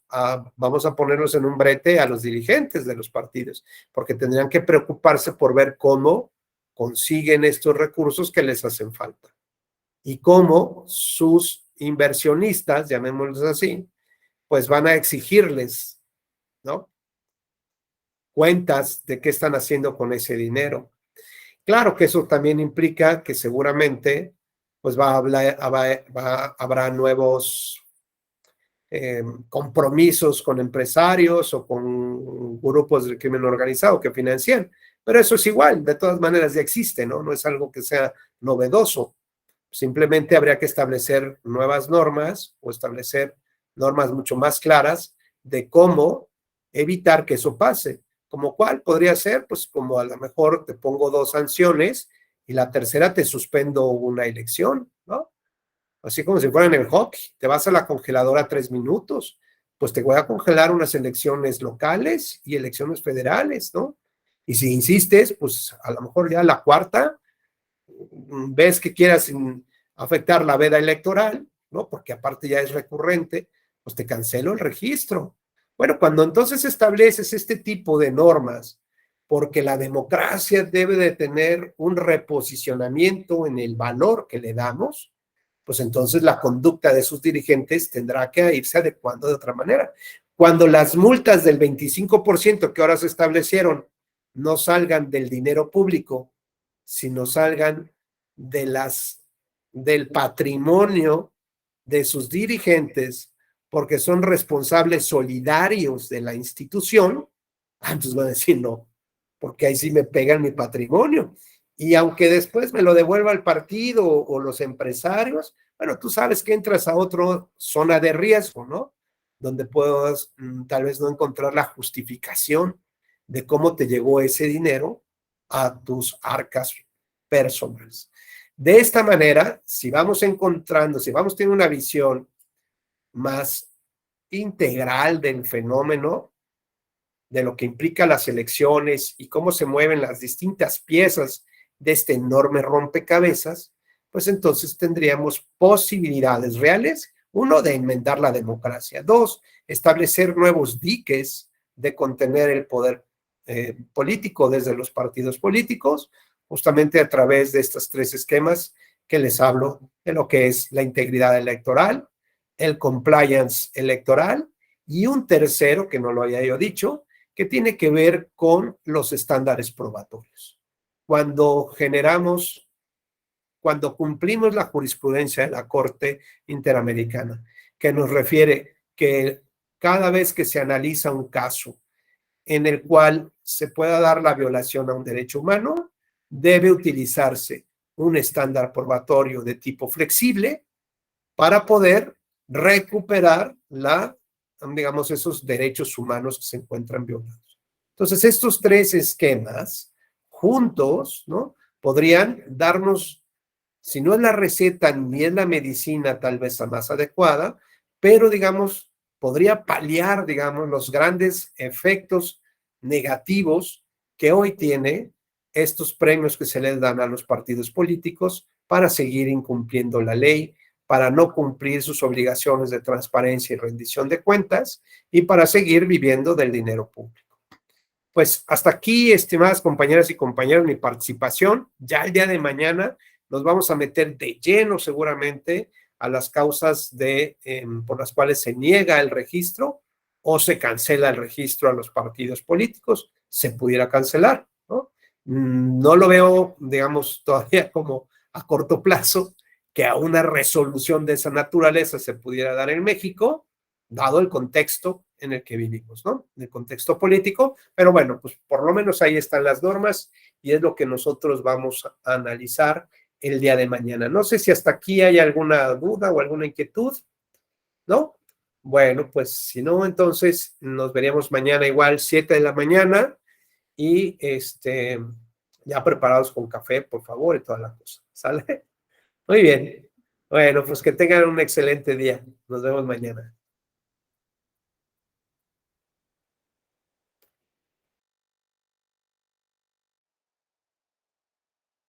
en un brete a los dirigentes de los partidos, porque tendrían que preocuparse por ver cómo consiguen estos recursos que les hacen falta y cómo sus inversionistas, llamémoslos así, pues van a exigirles, ¿no?, cuentas de qué están haciendo con ese dinero. Claro que eso también implica que seguramente pues habrá nuevos compromisos con empresarios o con grupos del crimen organizado que financian, pero eso es igual, de todas maneras ya existe, ¿no? No es algo que sea novedoso. Simplemente habría que establecer nuevas normas o establecer normas mucho más claras de cómo evitar que eso pase. ¿Como cuál podría ser? Pues como a lo mejor te pongo 2 sanciones y la tercera te suspendo una elección, ¿no? Así como si fuera en el hockey, te vas a la congeladora 3 minutos, pues te voy a congelar unas elecciones locales y elecciones federales, ¿no? Y si insistes, pues a lo mejor ya la cuarta, ves que quieras afectar la veda electoral, ¿no? Porque aparte ya es recurrente, pues te cancelo el registro. Bueno, cuando entonces estableces este tipo de normas, porque la democracia debe de tener un reposicionamiento en el valor que le damos, pues entonces la conducta de sus dirigentes tendrá que irse adecuando de otra manera. Cuando las multas del 25% que ahora se establecieron no salgan del dinero público, sino salgan del patrimonio de sus dirigentes, porque son responsables solidarios de la institución, entonces van a decir no, porque ahí sí me pegan mi patrimonio. Y aunque después me lo devuelva el partido o los empresarios, bueno, tú sabes que entras a otra zona de riesgo, ¿no? Donde puedas tal vez no encontrar la justificación de cómo te llegó ese dinero a tus arcas personales. De esta manera, si vamos teniendo una visión más integral del fenómeno, de lo que implica las elecciones y cómo se mueven las distintas piezas de este enorme rompecabezas, pues entonces tendríamos posibilidades reales, 1, de enmendar la democracia, 2, establecer nuevos diques de contener el poder político desde los partidos políticos, justamente a través de estos 3 esquemas que les hablo, de lo que es la integridad electoral, el compliance electoral, y un tercero, que no lo había yo dicho, que tiene que ver con los estándares probatorios. Cuando cumplimos la jurisprudencia de la Corte Interamericana, que nos refiere que cada vez que se analiza un caso en el cual se pueda dar la violación a un derecho humano, debe utilizarse un estándar probatorio de tipo flexible para poder recuperar esos derechos humanos que se encuentran violados. Entonces, estos 3 esquemas juntos, ¿no?, podrían darnos, si no es la receta ni es la medicina tal vez la más adecuada, pero podría paliar, los grandes efectos negativos que hoy tiene estos premios que se les dan a los partidos políticos para seguir incumpliendo la ley, para no cumplir sus obligaciones de transparencia y rendición de cuentas y para seguir viviendo del dinero público. Pues hasta aquí, estimadas compañeras y compañeros, mi participación. Ya el día de mañana nos vamos a meter de lleno seguramente a las causas por las cuales se niega el registro o se cancela el registro a los partidos políticos. Se pudiera cancelar, ¿no? No lo veo, digamos, todavía como a corto plazo que a una resolución de esa naturaleza se pudiera dar en México, dado el contexto en el que vivimos, ¿no? El contexto político, pero bueno, pues por lo menos ahí están las normas y es lo que nosotros vamos a analizar el día de mañana. No sé si hasta aquí hay alguna duda o alguna inquietud, ¿no? Bueno, pues si no, entonces nos veríamos mañana igual 7 de la mañana y ya preparados con café, por favor, y toda la cosa, ¿sale? Muy bien. Bueno, pues que tengan un excelente día. Nos vemos mañana.